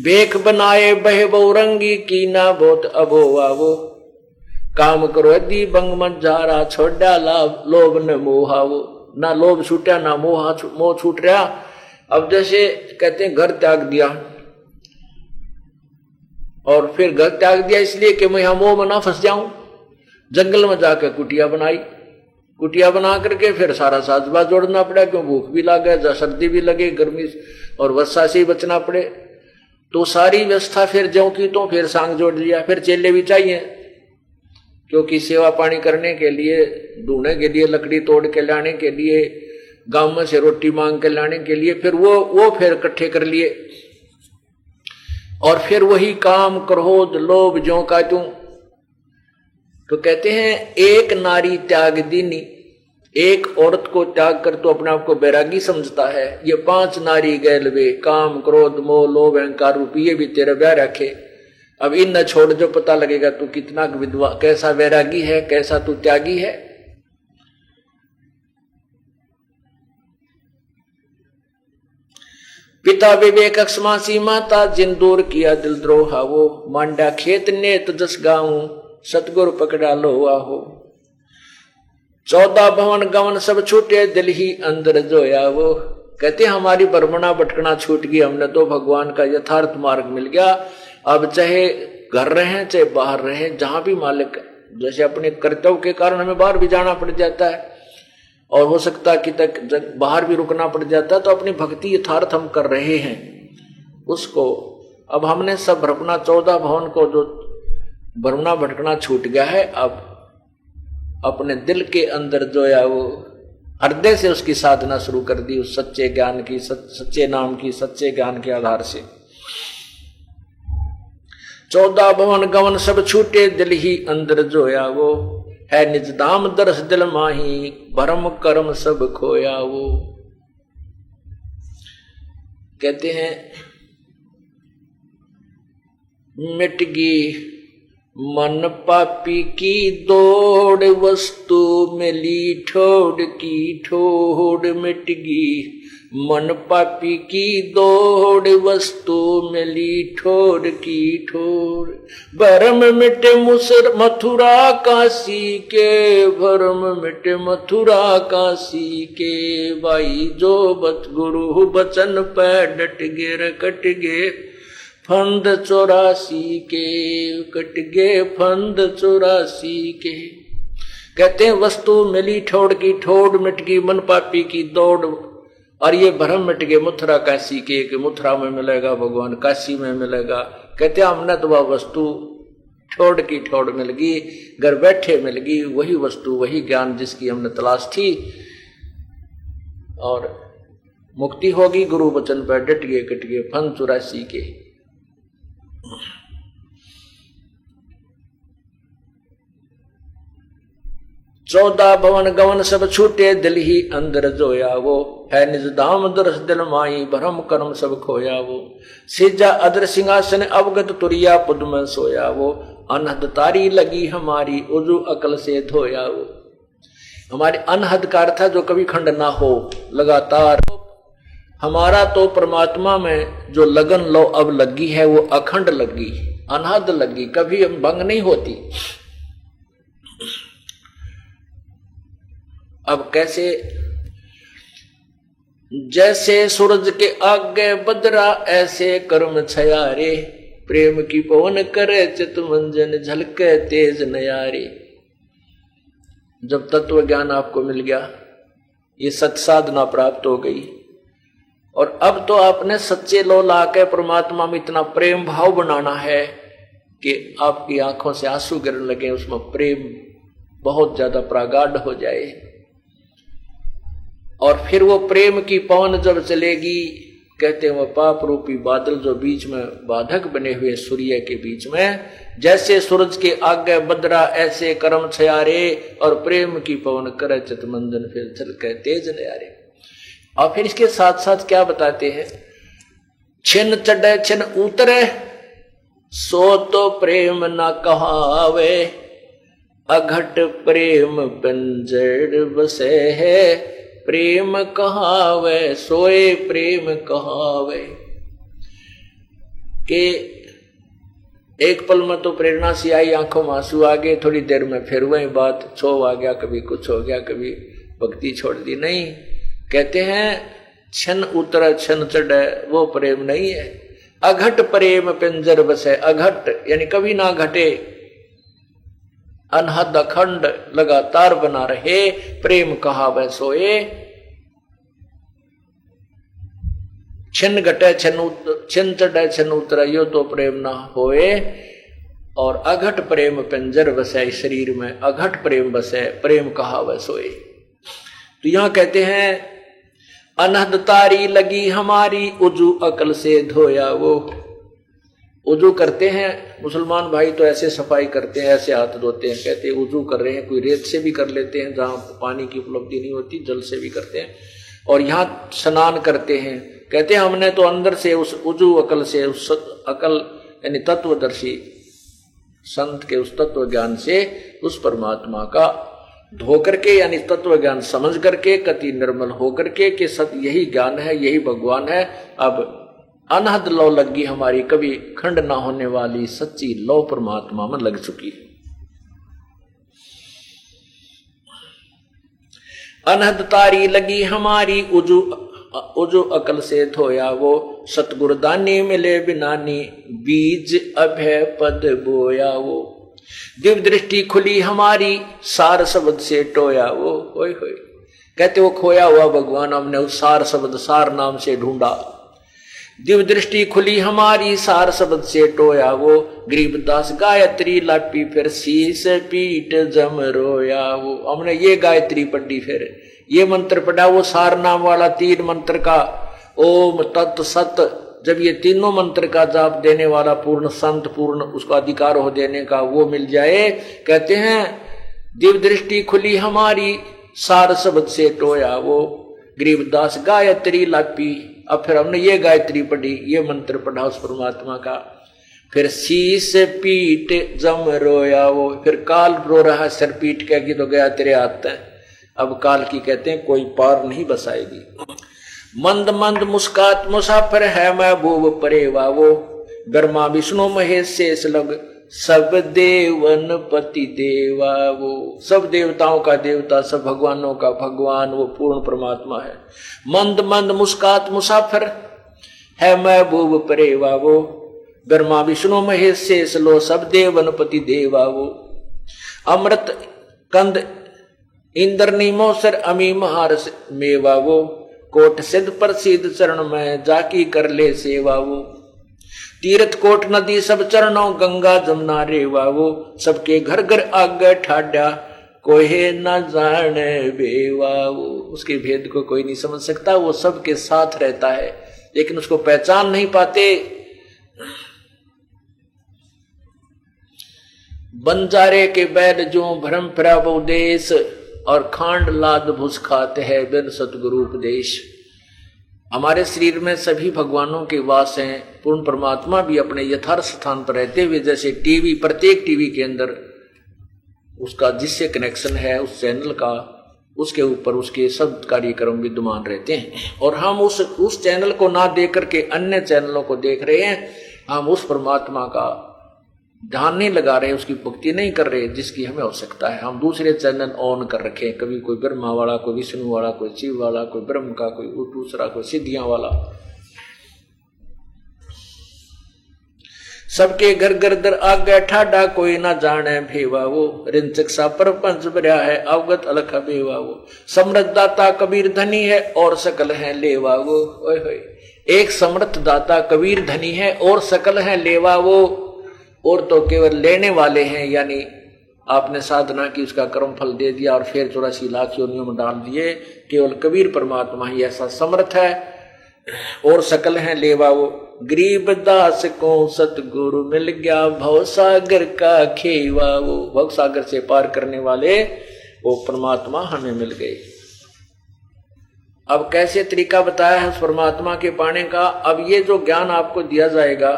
बेख बनाए बहे बहुरंगी, कीना बहुत अभोवा वो। काम करो यदि बंग मंजारा, छोड़ा लोभ न मोहा वो। ना लोभ छूटा ना मोह छूट रहा। अब जैसे कहते हैं घर त्याग दिया, और फिर घर त्याग दिया इसलिए कि मैं यहां मोह में ना फंस जाऊं। जंगल में जाकर कुटिया बनाई, कुटिया बना करके फिर सारा साजबाज जोड़ना पड़ा, क्यों भूख भी लगे, सर्दी भी लगे, गर्मी और वर्षा से ही बचना पड़े। तो सारी व्यवस्था फिर ज्यों की तो फिर सांग जोड़ लिया। फिर चेले भी चाहिए, क्योंकि सेवा पानी करने के लिए, ढूंढने के लिए, लकड़ी तोड़ के लाने के लिए, गांव में से रोटी मांग के लाने के लिए, फिर वो फिर इकट्ठे कर लिए और फिर वही काम, क्रोध, लोभ, ज्यों का त्यों। तो कहते हैं एक नारी त्याग दीनी, एक औरत को त्याग कर तो अपने आप को बैरागी समझता है। ये 5 नारी गैल वे, काम, क्रोध, मोह, लोभ, अहंकार रूपी, ये भी तेरा ब्याह रखे। अब इन न छोड़, जो पता लगेगा तू कितना विधवा, कैसा वैरागी है, कैसा तू त्यागी है। पिता विवेक अक्षमासी माता, जिन दूर किया दिल द्रोहा वो, मांडा खेत नेत जस गाऊं, सतगुरु पकड़ा लो आहो। 14 भवन गवन सब छूटे, दिल ही अंदर जोया वो। कहते हमारी भ्रमणा भटकना छूट गई, हमने तो भगवान का यथार्थ मार्ग मिल गया। अब चाहे घर रहे चाहे बाहर रहे, जहां भी मालिक, जैसे अपने कर्तव्य के कारण हमें बाहर भी जाना पड़ जाता है और हो सकता है कि तक बाहर भी रुकना पड़ जाता है, तो अपनी भक्ति यथार्थ हम कर रहे हैं उसको। अब हमने सब भ्रमणा 14 भवन को जो भ्रमणा भटकना छूट गया है, अब अपने दिल के अंदर जो है वो हृदय से उसकी साधना शुरू कर दी, उस सच्चे ज्ञान की, सच्चे नाम की, सच्चे ज्ञान के आधार से। 14 भवन गवन सब छूटे, दिल ही अंदर जोया वो, है निज धाम दरस दिल माही, भरम कर्म सब खोया वो। कहते हैं मिट गई मन पापी की दौड़, वस्तु मिली ठोड़ की ठोड़। मिट गई मन पापी की दौड़, वस्तु मिली ठोड़ की ठोड़। भरम मिटे मथुरा काशी के, भरम मिटे मथुरा काशी के। भाई जो गुरु बचन पे डट गे रे कट गे फंद 84 के, कट गे फंद 84 के। कहते हैं वस्तु मिली ठोड़ की ठोड़, मिट गई मन पापी की दौड़, और ये भ्रम मिट गए मथुरा काशी के, कि मथुरा में मिलेगा भगवान, काशी में मिलेगा। कहते हैं हमने तो वह वस्तु ठोड़ की ठोड़ मिल गई, घर बैठे मिल गई, वही वस्तु, वही ज्ञान जिसकी हमने तलाश थी, और मुक्ति होगी गुरु वचन पर डट गए कट गए फंद 84 के। 14 भवन गवन सब छूटे, दिल ही अंदर जोया वो, है निज धाम दरस दिल माई, भरम कर्म सब खोया वो। सिजा अदर सिंहासन अवगत तुरिया, पुद में सोया वो। अनहद तारी लगी हमारी, उजू अकल से धोया वो। हमारी अनहद का अर्थ है जो कभी खंड ना हो, लगातार। हमारा तो परमात्मा में जो लगन लो अब लगी है वो अखंड लगी, अनहद लगी, कभी भंग नहीं होती। अब कैसे? जैसे सूरज के आगे बदरा, ऐसे कर्म छयारे। प्रेम की पवन करे चित मंजन, झलके तेज नयारे। जब तत्व ज्ञान आपको मिल गया, ये सत्साधना प्राप्त हो गई, और अब तो आपने सच्चे लो ला के परमात्मा में इतना प्रेम भाव बनाना है कि आपकी आंखों से आंसू गिरने लगे, उसमें प्रेम बहुत ज्यादा प्रागाढ़ हो जाए। और फिर वो प्रेम की पवन जब चलेगी, कहते हैं वो पाप रूपी बादल जो बीच में बाधक बने हुए सूर्य के बीच में, जैसे सूरज के आगे बदरा ऐसे कर्म छयारे, और प्रेम की पवन करे चित मंजन, फिर चल के तेज नयारे। और फिर इसके साथ साथ क्या बताते हैं? छिन चढ़े छिन उतरे, सो तो प्रेम न कहावे। अघट प्रेम पंजड़ बसे है, प्रेम कहावे सोए प्रेम कहावे। के एक पल में तो प्रेरणा सी आई, आंखों में आंसू आ गए, थोड़ी देर में फिर वही बात छो आ गया, कभी कुछ हो गया, कभी भक्ति छोड़ दी। नहीं, कहते हैं छन उतर छन चढ़े, वो प्रेम नहीं है। अघट प्रेम पिंजर बसे, अघट यानी कभी ना घटे, अनहद अखंड लगातार बना रहे, प्रेम कहावे सोए। छिन घटे छिन चढ़े छिन उतरे, यो तो प्रेम ना होए। और अघट प्रेम पिंजर बसे, शरीर में अघट प्रेम बसे, प्रेम कहा वह सोए। तो यहां कहते हैं अनहद तारी लगी हमारी, उजू अकल से धोया वो। उजू करते हैं मुसलमान भाई तो ऐसे सफाई करते हैं, ऐसे हाथ धोते हैं, कहते हैं उजू कर रहे हैं। कोई रेत से भी कर लेते हैं, जहां पानी की उपलब्धि नहीं होती जल से भी करते हैं। और यहां स्नान करते हैं, कहते हैं हमने तो अंदर से उस उजू अकल से, उस अकल यानी तत्वदर्शी संत के उस तत्व ज्ञान से उस परमात्मा का धो करके, यानी तत्व ज्ञान समझ करके, कति निर्मल हो करके कि सत्य यही ज्ञान है, यही भगवान है। अब अनहद लौ लगी हमारी, कभी खंड ना होने वाली सच्ची लौ परमात्मा में लग चुकी है। अनहद तारी लगी हमारी, उजू अकल से धोया वो। सतगुरु दानी मिले बिनानी, बीज अभय पद बोया वो। दिव्य दृष्टि खुली हमारी, सार शब्द से टोया वो। होय होय, कहते वो खोया हुआ भगवान हमने उस सार शब्द, सार नाम से ढूंढा। दिव्य दृष्टि खुली हमारी, सार शब्द से टोया वो। गरीबदास गायत्री लापी, फिर शीस पीठ जम रोया वो। हमने ये गायत्री पढ़ी, फिर ये मंत्र पढ़ा, वो सार नाम वाला 3 मंत्र का ओम तत् सत। जब ये तीनों मंत्र का जाप देने वाला पूर्ण संत, पूर्ण उसका अधिकार हो देने का, वो मिल जाए, कहते हैं दिव्य दृष्टि खुली हमारी, सार शब्द से टोया वो। गरीबदास गायत्री लापी, अब फिर हमने ये गायत्री पढ़ी, ये मंत्र पढ़ा उस परमात्मा का। फिर शीस पीठ जम रोया वो। फिर काल रो रहा है, सिर पीठ के कि तो गया तेरे हाथ है। अब काल की कहते हैं कोई पार नहीं बसाएगी। मंद मंद मुस्कात मुसाफिर है महबूब परेवा वो। ब्रह्मा विष्णु महेश शेष लग, सब देवन पति देवा वो। सब देवताओं का देवता, सब भगवानों का भगवान, वो पूर्ण परमात्मा है। मंद मंद मुस्कात मुसाफिर है महबूब परेवा वो। ब्रह्मा विष्णु महेश शेष लो, सब देवन पति देवा वो। अमृत कंद इंद्र निमोसर अमी महारस मेवा वो। कोट सिद्ध प्रसिद्ध चरण में जाकी कर ले सेवा वो। तीर्थ कोट नदी सब चरणों, गंगा जमुना रेवा वो। सबके घर घर आगे ठाड्या, कोई न जाने बेवा वो। उसके भेद को कोई नहीं समझ सकता, वो सबके साथ रहता है लेकिन उसको पहचान नहीं पाते। बंजारे के बैल जो भ्रम फिरा देश, और खांड लाद भुस खाते हैं बिन सतगुरु उपदेश। हमारे शरीर में सभी भगवानों के वास हैं। पूर्ण परमात्मा भी अपने यथार्थ स्थान पर रहते हुए, जैसे टीवी, प्रत्येक टीवी के अंदर उसका जिससे कनेक्शन है उस चैनल का, उसके ऊपर उसके सब कार्यक्रम विद्यमान रहते हैं। और हम उस चैनल को ना देख करके अन्य चैनलों को देख रहे हैं। हम उस परमात्मा का ध्यान नहीं लगा रहे, उसकी भक्ति नहीं कर रहे जिसकी हमें आवश्यकता है। हम दूसरे चैनल ऑन कर रखे, कभी कोई ब्रह्मा वाला, कोई विष्णु वाला, कोई शिव वाला, कोई ब्रह्म का, कोई दूसरा, कोई सिद्धियां वाला। सबके घर घर दर आगे ठाडा, कोई ना जाने भेवा वो। रिंचक सा परपंच भरा है, अवगत अलख बेवा वो। समृद्ध दाता कबीर धनी है, और सकल है लेवा वो। ओए होए, एक समृद्ध दाता कबीर धनी है और सकल है लेवा वो। और तो केवल लेने वाले हैं, यानी आपने साधना की, उसका कर्म फल दे दिया और फिर 84 लाख योनियों में डाल दिए। केवल कबीर परमात्मा ही ऐसा समर्थ है, और सकल है लेवा वो। गरीब दास को सतगुरु मिल गया, भव सागर का खेवा वो। भव सागर से पार करने वाले वो परमात्मा हमें मिल गए। अब कैसे तरीका बताया है उस परमात्मा के पाने का। अब ये जो ज्ञान आपको दिया जाएगा,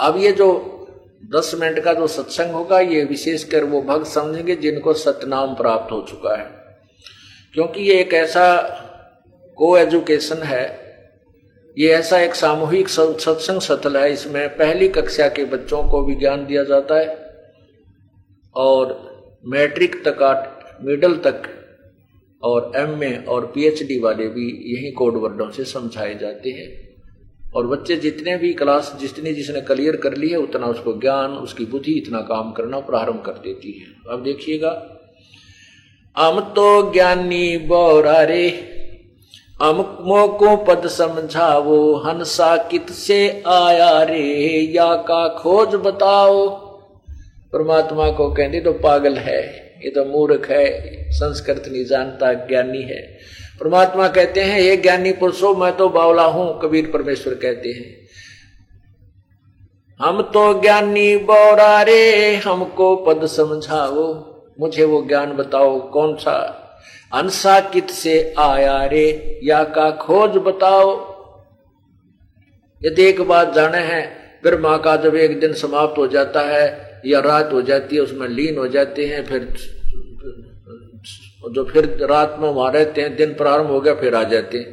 अब ये जो 10 मिनट का जो सत्संग होगा, ये विशेषकर वो भक्त समझेंगे जिनको सतनाम प्राप्त हो चुका है। क्योंकि ये एक ऐसा को एजुकेशन है, ये ऐसा एक सामूहिक सत्संग सतल है। इसमें पहली कक्षा के बच्चों को भी ज्ञान दिया जाता है, और मैट्रिक तक, मिडल तक, और एमए और पीएचडी वाले भी यही कोड वर्डों से समझाए जाते हैं। और बच्चे जितने भी क्लास जिसने क्लियर कर ली है, उतना उसको ज्ञान, उसकी बुद्धि इतना काम करना प्रारंभ कर देती है। अब देखिएगा, हम तो ज्ञानी बोरा रे, अमुक को पद समझावो, हंसा कित से आया रे, या का खोज बताओ। परमात्मा को कहते तो पागल है, ये तो मूर्ख है, संस्कृत नहीं जानता, ज्ञानी है। परमात्मा कहते हैं ये ज्ञानी पुरुषों मैं तो बावला हूं। कबीर परमेश्वर कहते हैं हम तो ज्ञानी बौरा रे, हमको पद समझाओ, मुझे वो ज्ञान बताओ कौन सा, अंसा कित से आया रे, या का खोज बताओ। यदि एक बात जाने हैं, ब्रह्मा का जब एक दिन समाप्त हो जाता है या रात हो जाती है, उसमें लीन हो जाते हैं, फिर जो फिर रात में वहां रहते हैं, दिन प्रारंभ हो गया फिर आ जाते हैं।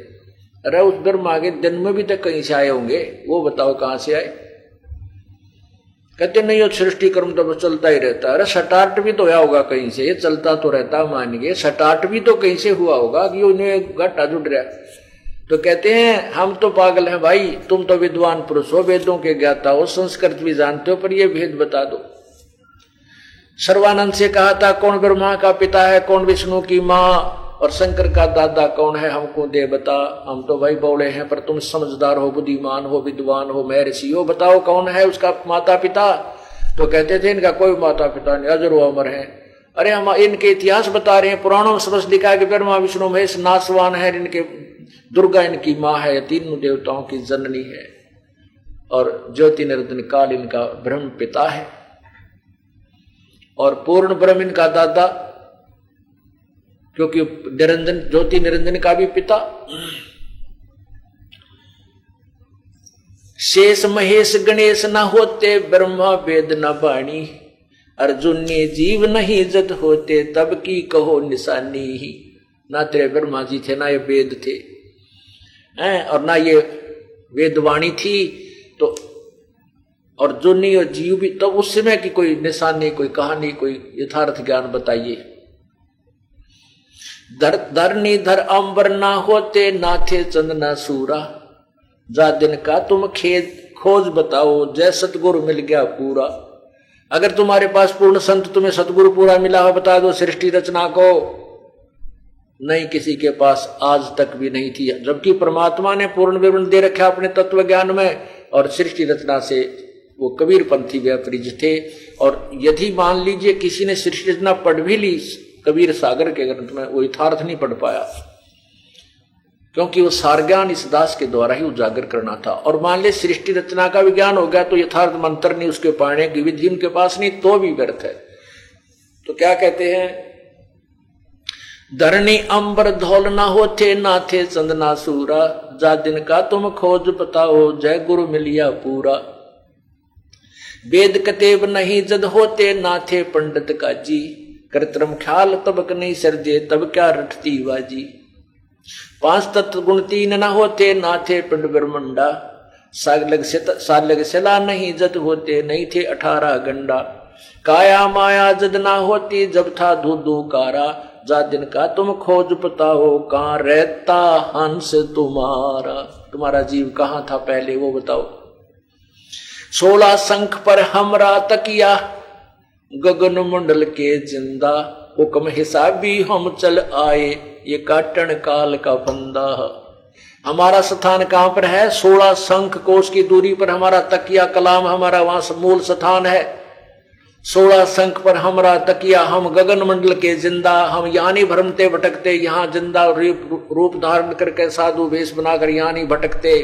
अरे उस ब्रह्मा के दिन में भी तो कहीं से आए होंगे, वो बताओ कहां से आए। कहते नहीं वो सृष्टि कर्म तो चलता ही रहता है। अरे स्टार्ट भी तो हुआ होगा कहीं से, ये चलता तो रहता मानिए, स्टार्ट भी तो कहीं से हुआ होगा कि उन्हें घाटा जुट रहा। तो कहते हैं हम तो पागल हैं भाई, तुम तो विद्वान पुरुष हो, वेदों के ज्ञाता हो, संस्कृत भी जानते हो, पर ये भेद बता दो। सर्वानंद से कहा था कौन ब्रह्मा का पिता है, कौन विष्णु की माँ, और शंकर का दादा कौन है, हमको दे बता। हम तो भाई बौड़े हैं, पर तुम समझदार हो, बुद्धिमान हो, विद्वान हो, महर्षि हो, बताओ कौन है उसका माता पिता। तो कहते थे इनका कोई माता पिता नहीं, अजर व अमर है। अरे हम इनके इतिहास बता रहे हैं, पुराणों में स्पष्ट लिखा है कि ब्रह्मा विष्णु महेश नासवान है, इनके दुर्गा इनकी माँ है, तीनों देवताओं की जननी है, और ज्योति निरंजन काल इनका ब्रह्म पिता है, और पूर्ण ब्रह्म इनका दादा, क्योंकि निरंजन ज्योति निरंजन का भी पिता। शेष महेश गणेश न होते, ब्रह्मा वेद न बाणी, अर्जुन ने जीव नहीं जत होते, तब की कहो निशानी ही। ना तेरे ब्रह्मा जी थे, ना ये वेद थे, और ना ये वेदवाणी थी, तो अर्जुनी और जीव भी, तो उस समय की कोई निशानी, कोई कहानी, कोई यथार्थ ज्ञान बताइए। धरनी धर अंबर ना होते, ना थे चंद ना सूरा, जा दिन का तुम खेद खोज बताओ, जय सतगुरु मिल गया पूरा। अगर तुम्हारे पास पूर्ण संत तुम्हें सतगुरु पूरा मिला हो, बता दो सृष्टि रचना को। नहीं, किसी के पास आज तक भी नहीं थी, जबकि परमात्मा ने पूर्ण विवरण दे रखा अपने तत्व ज्ञान में, और सृष्टि रचना से वो कबीर पंथी व्यापरिज थे। और यदि मान लीजिए किसी ने सृष्टि रचना पढ़ भी ली कबीर सागर के ग्रंथ में, वो यथार्थ नहीं पढ़ पाया, क्योंकि वो सार ज्ञान इस दास के द्वारा ही उजागर करना था। और मान ले सृष्टि रचना का विज्ञान हो गया तो यथार्थ मंत्र नहीं उसके पाने की विधि उनके पास नहीं, तो भी व्यर्थ है। तो क्या कहते हैं, धरणी अंबर धौल ना होते, ना थे चंद ना सूरा, जा दिन का तुम खोज बताओ, जय गुरु मिलिया पूरा। वेद कतेब नहीं जद होते, ना थे पंडित काजी, कृत्रिम ख्याल तबक नहीं सर्जे, तब क्या रटती बाजी। पांच तत्व गुण तीन न होते, ना थे पिंड ब्रह्मंडा, सालग सिला नहीं जद होते, नहीं थे 18 गंडा। काया माया जद ना होती, जब था धूधू कारा, जा दिन का तुम खोज बताओ, कहाँ रहता हंस तुम्हारा। तुम्हारा जीव कहाँ था पहले वो बताओ। 16 शंख पर हमरा तकिया, गगन मंडल के जिंदा, हुक्म हिसाबी हम चल आए, ये काटन काल का फंदा। हमारा स्थान कहां पर है, 16 शंख कोष की दूरी पर हमारा तकिया कलाम, हमारा वहां मूल स्थान है। 16 शंख पर हमारा तकिया, हम गगन मंडल के जिंदा, हम यहाँ नहीं भ्रमते भटकते, यहाँ जिंदा रूप धारण करके साधु वेश बनाकर यहाँ नहीं भटकते,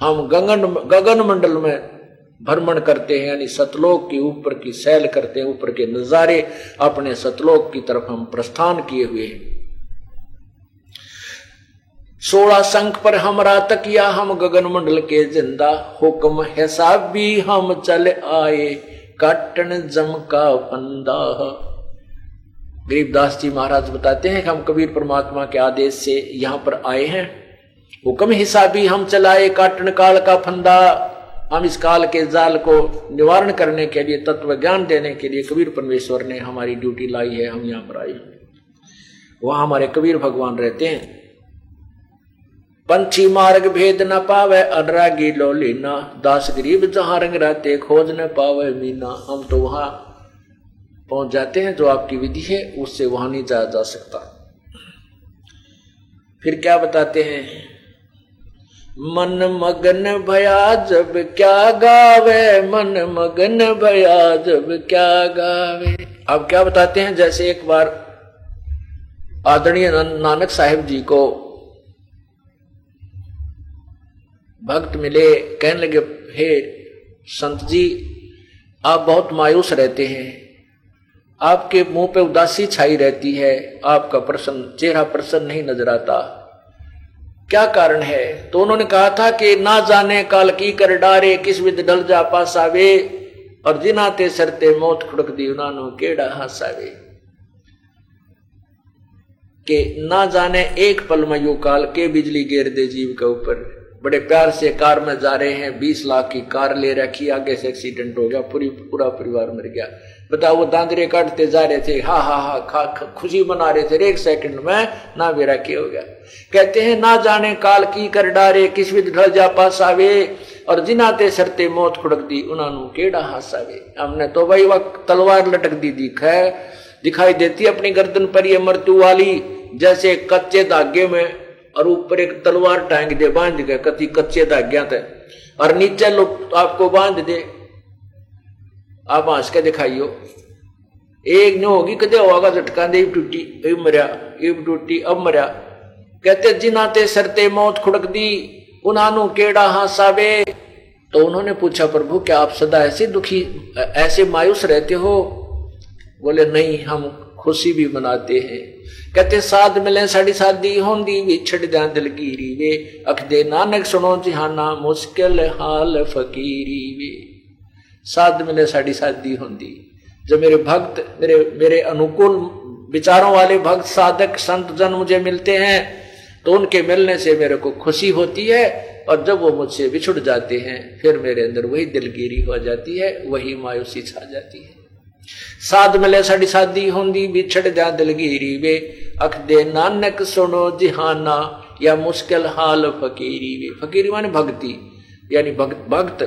हम गगन मंडल में भ्रमण करते हैं, यानी सतलोक के ऊपर की सैल करते हैं, ऊपर के नजारे, अपने सतलोक की तरफ हम प्रस्थान किए हुए हैं। 16 शंख पर हमरा तकिया, हम गगन मंडल के जिंदा, हुक्म हिसाब भी हम चल आए, काटन जम का फंदा। गरीबदास जी महाराज बताते हैं कि हम कबीर परमात्मा के आदेश से यहाँ पर आए हैं, हुक्म हिसाबी हम चलाए, काटन काल का फंदा। हम इस काल के जाल को निवारण करने के लिए, तत्व ज्ञान देने के लिए कबीर परमेश्वर ने हमारी ड्यूटी लाई है, हम यहाँ पर आए। वहां हमारे कबीर भगवान रहते हैं। पंछी मार्ग भेद न पावे, अनुरागी लो लीना, दास गरीब जहां रंग रहते, खोज न पावे मीना। हम तो वहां पहुंच जाते हैं, जो आपकी विधि है उससे वहां नहीं जाया जा सकता। फिर क्या बताते हैं, मन मगन भया जब क्या गावे, मन मगन भया जब क्या गावे। अब क्या बताते हैं, जैसे एक बार आदरणीय नानक साहिब जी को भक्त मिले, कहने लगे, हे संत जी, आप बहुत मायूस रहते हैं, आपके मुंह पे उदासी छाई रहती है, आपका चेहरा प्रसन्न नहीं नजर आता, क्या कारण है? तो उन्होंने कहा था कि ना जाने काल की कर डारे, किस विद ढल जा पासावे, और जिनाते सरते मौत खुड़क दी उनानो केड़ा हासावे। कि ना जाने एक पल में यू काल के बिजली गिर दे जीव के ऊपर। बड़े प्यार से कार में जा रहे हैं, 20 लाख की कार ले रखी, आगे से एक्सीडेंट हो गया, पूरा परिवार मर गया। बताओ, वो दांतरे काटते जा रहे थे, हा हा हा खुशी मना रहे थे, एक सेकंड में ना बेरा के हो गया। कहते हैं ना जाने काल की कर डारे, किस विद ढल जा पासावे, और जिनाते सरते मौत खुड़क दी उनानू केड़ा हासावे। हमने तो भाई वह तलवार लटक दी दिखाई देती अपनी गर्दन पर, ये मृत्यु वाली, जैसे कच्चे धागे में और ऊपर एक तलवार टांग दे बांध के, कच्चे धाग्या थे, और नीचे लोग आपको बांध दे, आप हंस के दिखाइयो, एक नहीं होगी कदे होगा झटका दे, टूटी अब मरिया, अब टूटी अब मरिया। कहते जिनाते सरते मौत खुड़क दी उन्हानू केड़ा हासावे। तो उन्होंने पूछा, प्रभु क्या आप सदा ऐसे दुखी, ऐसे मायूस रहते हो? बोले नहीं, हम खुशी भी मनाते हैं। कहते साध मिले साड़ी शादी होंदी, विछड़ जा दिलगीरी वे, अख दे नानक सुनो जिहाना, मुश्किल हाल फकीरी वे। साध मिले साड़ी शादी होंदी, जब मेरे भक्त, मेरे अनुकूल विचारों वाले भक्त साधक संत जन मुझे मिलते हैं, तो उनके मिलने से मेरे को खुशी होती है, और जब वो मुझसे बिछुड़ जाते हैं, फिर मेरे अंदर वही दिलगीरी हो जाती है, वही मायूसी छा जाती है। साध मिले साड़ी शादी होंदी, बिछड़ जा दिलगीरी वे, अख दे नानक सुनो जिहाना, या मुश्किल हाल फकीरी वे। फकीरी माने भक्ति, यानी भक्त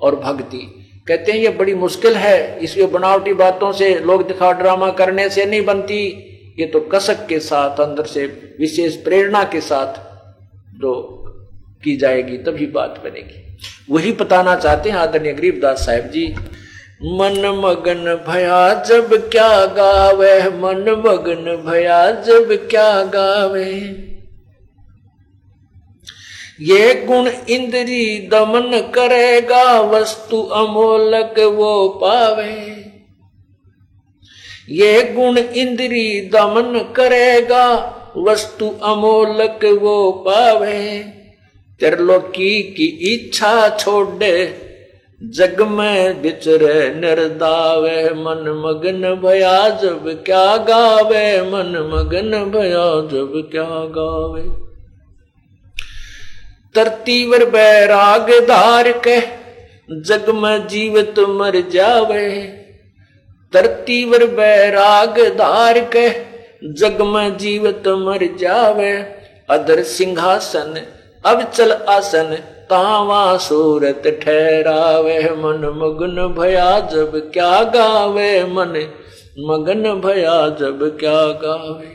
और भक्ति। कहते हैं ये बड़ी मुश्किल है, इसलिए बनावटी बातों से, लोग दिखावा ड्रामा करने से नहीं बनती, ये तो कसक के साथ, अंदर से विशेष प्रेरणा के साथ जो की जाएगी तभी बात बनेगी। वही बताना चाहते हैं आदरणीय गरीबदास साहिब जी। मन मगन भया जब क्या गावे, मन मगन भया जब क्या गावे, ये गुण इंद्री दमन करेगा, वस्तु अमोलक वो पावे। ये गुण इंद्री दमन करेगा, वस्तु अमोलक वो पावे। त्रिलोकी की इच्छा छोड़े, जग में बिचरे निर्दावे, मन मगन भया जब क्या गावे, मन मगन भया जब क्या गावे। तरतीवर बैराग धार के, जग में जीवित मर जावे। तरतीवर बैराग धार के, जग में जीवित मर जावे। अदर सिंहासन अब चल आसन, तावा सूरत ठहरावे। मन मगन भया जब क्या गावे, मन मगन भया जब क्या गावे।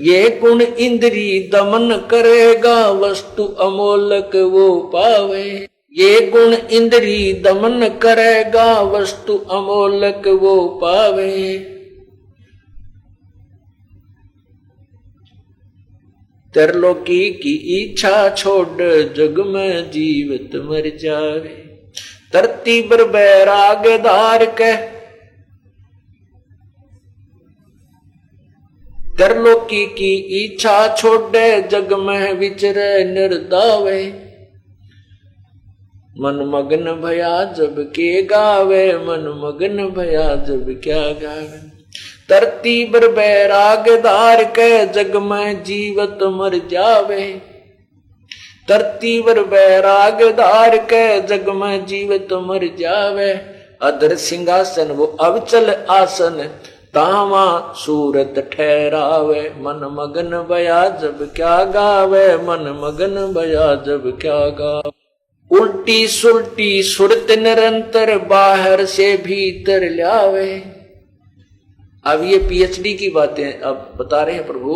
ये गुण इंद्री दमन करेगा, वस्तु अमोलक वो पावे। ये गुण इंद्री दमन करेगा, वस्तु अमोलक वो पावे। त्रिलोकी की इच्छा छोड़, जग में जीवित मर जावे। धरती पर बैराग धार के, त्रिलोकी की इच्छा छोड़े, जग में विचरे निर्दावे। मन मगन भया जब के गावे, मन मगन भया जब क्या गावे। धरती पर बैराग धार के, जग में जीवत मर जावे। धरती पर बैराग धार के, जग में जीवत मर जावे। अधर सिंहासन वो अब चल आसन, तावा सूरत ठहरावे। मन मगन भया जब क्या गावे, मन मगन भया जब क्या गावे। उल्टी सुल्टी सुरत निरंतर, बाहर से भीतर लावे। अब ये पीएचडी की बातें अब बता रहे हैं प्रभु।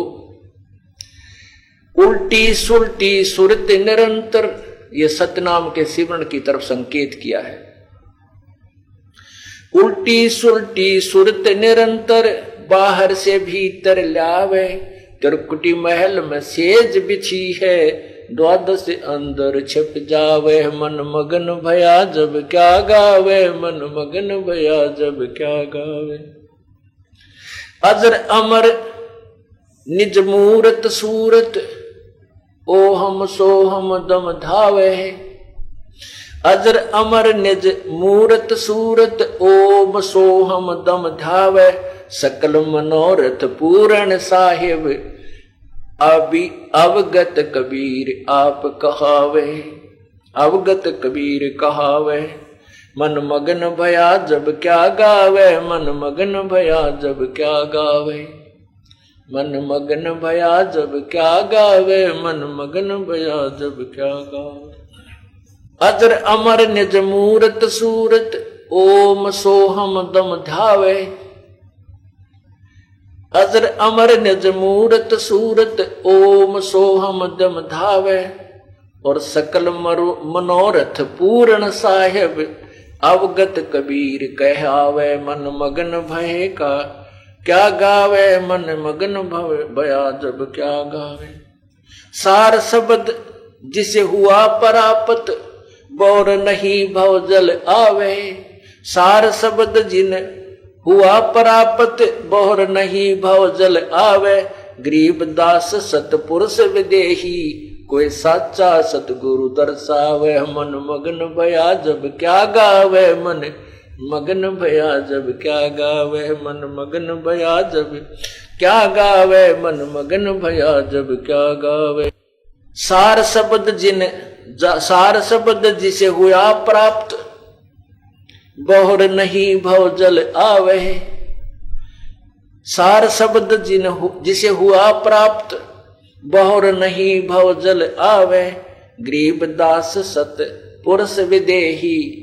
उल्टी सुलटी सुरत निरंतर, ये सतनाम के सिमरण की तरफ संकेत किया है। उल्टी सुलटी सुरत निरंतर, बाहर से भीतर लावे, त्रिकुटी महल में सेज बिछी है, द्वादश अंदर छिप जावे, मन मगन भया जब क्या गावे, मन मगन भया जब क्या गावे। अजर अमर निज मूरत सूरत, ओ हम सो हम दम धावे, अजर अमर निज मूरत सूरत, ओम सो हम दम धावे, सकल मनोरथ पूर्ण साहिब, अभी अवगत कबीर आप कहावे, अवगत कबीर कहावे, मन मगन भया जब क्या गावे, मन मगन भया जब क्या गावे, मन मगन भया जब क्या गावे, मन मगन भया जब क्या गावे। अजर अमर निज मूरत सूरत, ओम सो हम दम धावे, अजर अमर निज मूरत सूरत, ओम सो हम दम धावे, और सकल मनोरथ पूर्ण साहिब, अवगत कबीर कहावे, मन मगन भय का क्या गावे, मन मगन भया जब क्या गावे। सार शब्द जिसे हुआ परापत, बौर नहीं भव जल आवे, सार शब्द जिन हुआ परापत, बौर नहीं भव जल आवे, गरीब दास सतपुरुष विदेही, कोई साचा सतगुरु दर्शावे, मन मगन भया जब क्या गावे, मन मगन भया जब क्या गावे, मन मगन भया जब क्या गावे, मन मगन भया जब क्या गावे। सार शब्द सार शब्द जिसे हुआ प्राप्त, बहुर नहीं भव जल आवे, सार शब्द जिसे हुआ प्राप्त, बहुर नहीं भव जल आवे, गरीब दास सत पुरुष विदेही,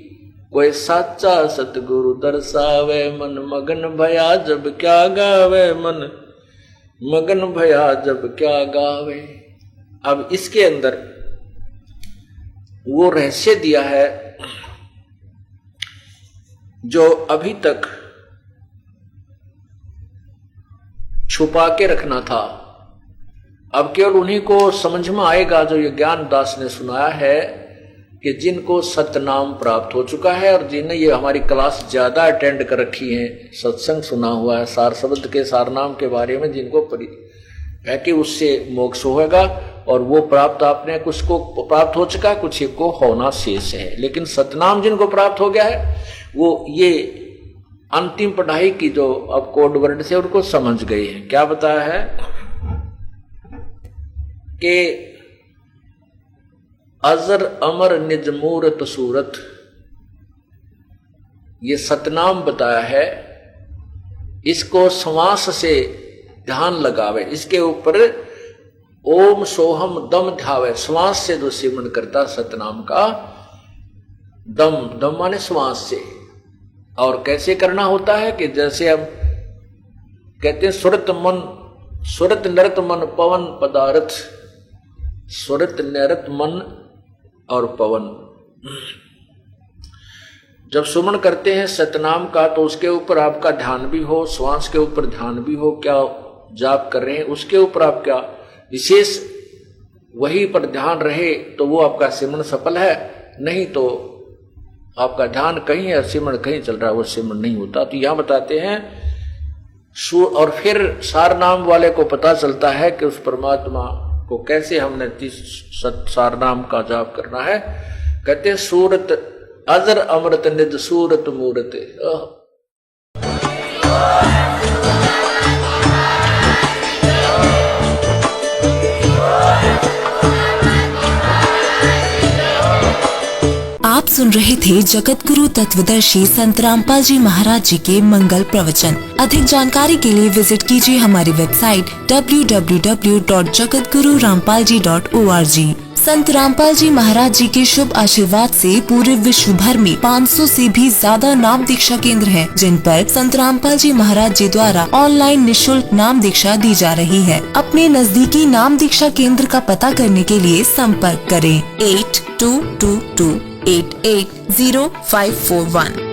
कोई साचा सतगुरु दर्शावे, मन मगन भया जब क्या गावे, मन मगन भया जब क्या गावे। अब इसके अंदर वो रहस्य दिया है जो अभी तक छुपा के रखना था, अब केवल उन्हीं को समझ में आएगा जो ये ज्ञान दास ने सुनाया है, कि जिनको सतनाम प्राप्त हो चुका है और जिन्हें ये हमारी क्लास ज्यादा अटेंड कर रखी है, सत्संग सुना हुआ है, सार शब्द के सारनाम के बारे में जिनको है कि उससे मोक्ष होगा, और वो प्राप्त आपने कुछ को प्राप्त हो चुका, कुछ को होना शेष है। लेकिन सतनाम जिनको प्राप्त हो गया है, वो ये अंतिम पढ़ाई की जो अब कोड वर्ड से उनको समझ गए हैं। क्या बताया है कि अजर अमर निज मूरत सूरत, ये सतनाम बताया है। इसको श्वास से ध्यान लगावे, इसके ऊपर ओम सोहम दम ध्यावे, श्वास से जो सिमरण करता सतनाम का, दम दम माने श्वास से। और कैसे करना होता है कि जैसे हम कहते हैं सुरत मन, सुरत नरत मन पवन पदार्थ, सुरत नरत मन और पवन। जब सुमन करते हैं सतनाम का तो उसके ऊपर आपका ध्यान भी हो, श्वास के ऊपर ध्यान भी हो, क्या जाप कर रहे हैं उसके ऊपर आप क्या विशेष वही पर ध्यान रहे तो वो आपका सिमरण सफल है, नहीं तो आपका ध्यान कहीं है, सिमरण कहीं चल रहा है, वो सिमरण नहीं होता। तो यहां बताते हैं और फिर सार नाम वाले को पता चलता है कि उस परमात्मा को कैसे हमने सार नाम का जाप करना है। कहते सूरत अजर अमृत निज सूरत मूरत। आप सुन रहे थे जगत गुरु तत्वदर्शी संत रामपाल जी महाराज जी के मंगल प्रवचन। अधिक जानकारी के लिए विजिट कीजिए हमारी वेबसाइट www.jagatgururampalji.org। संत रामपाल जी महाराज जी के शुभ आशीर्वाद से पूरे विश्व भर में 500 से भी ज्यादा नाम दीक्षा केंद्र हैं, जिन पर संत रामपाल जी महाराज जी द्वारा ऑनलाइन निशुल्क नाम दीक्षा दी जा रही है। अपने नजदीकी नाम दीक्षा केंद्र का पता करने के लिए संपर्क करें 8222880541।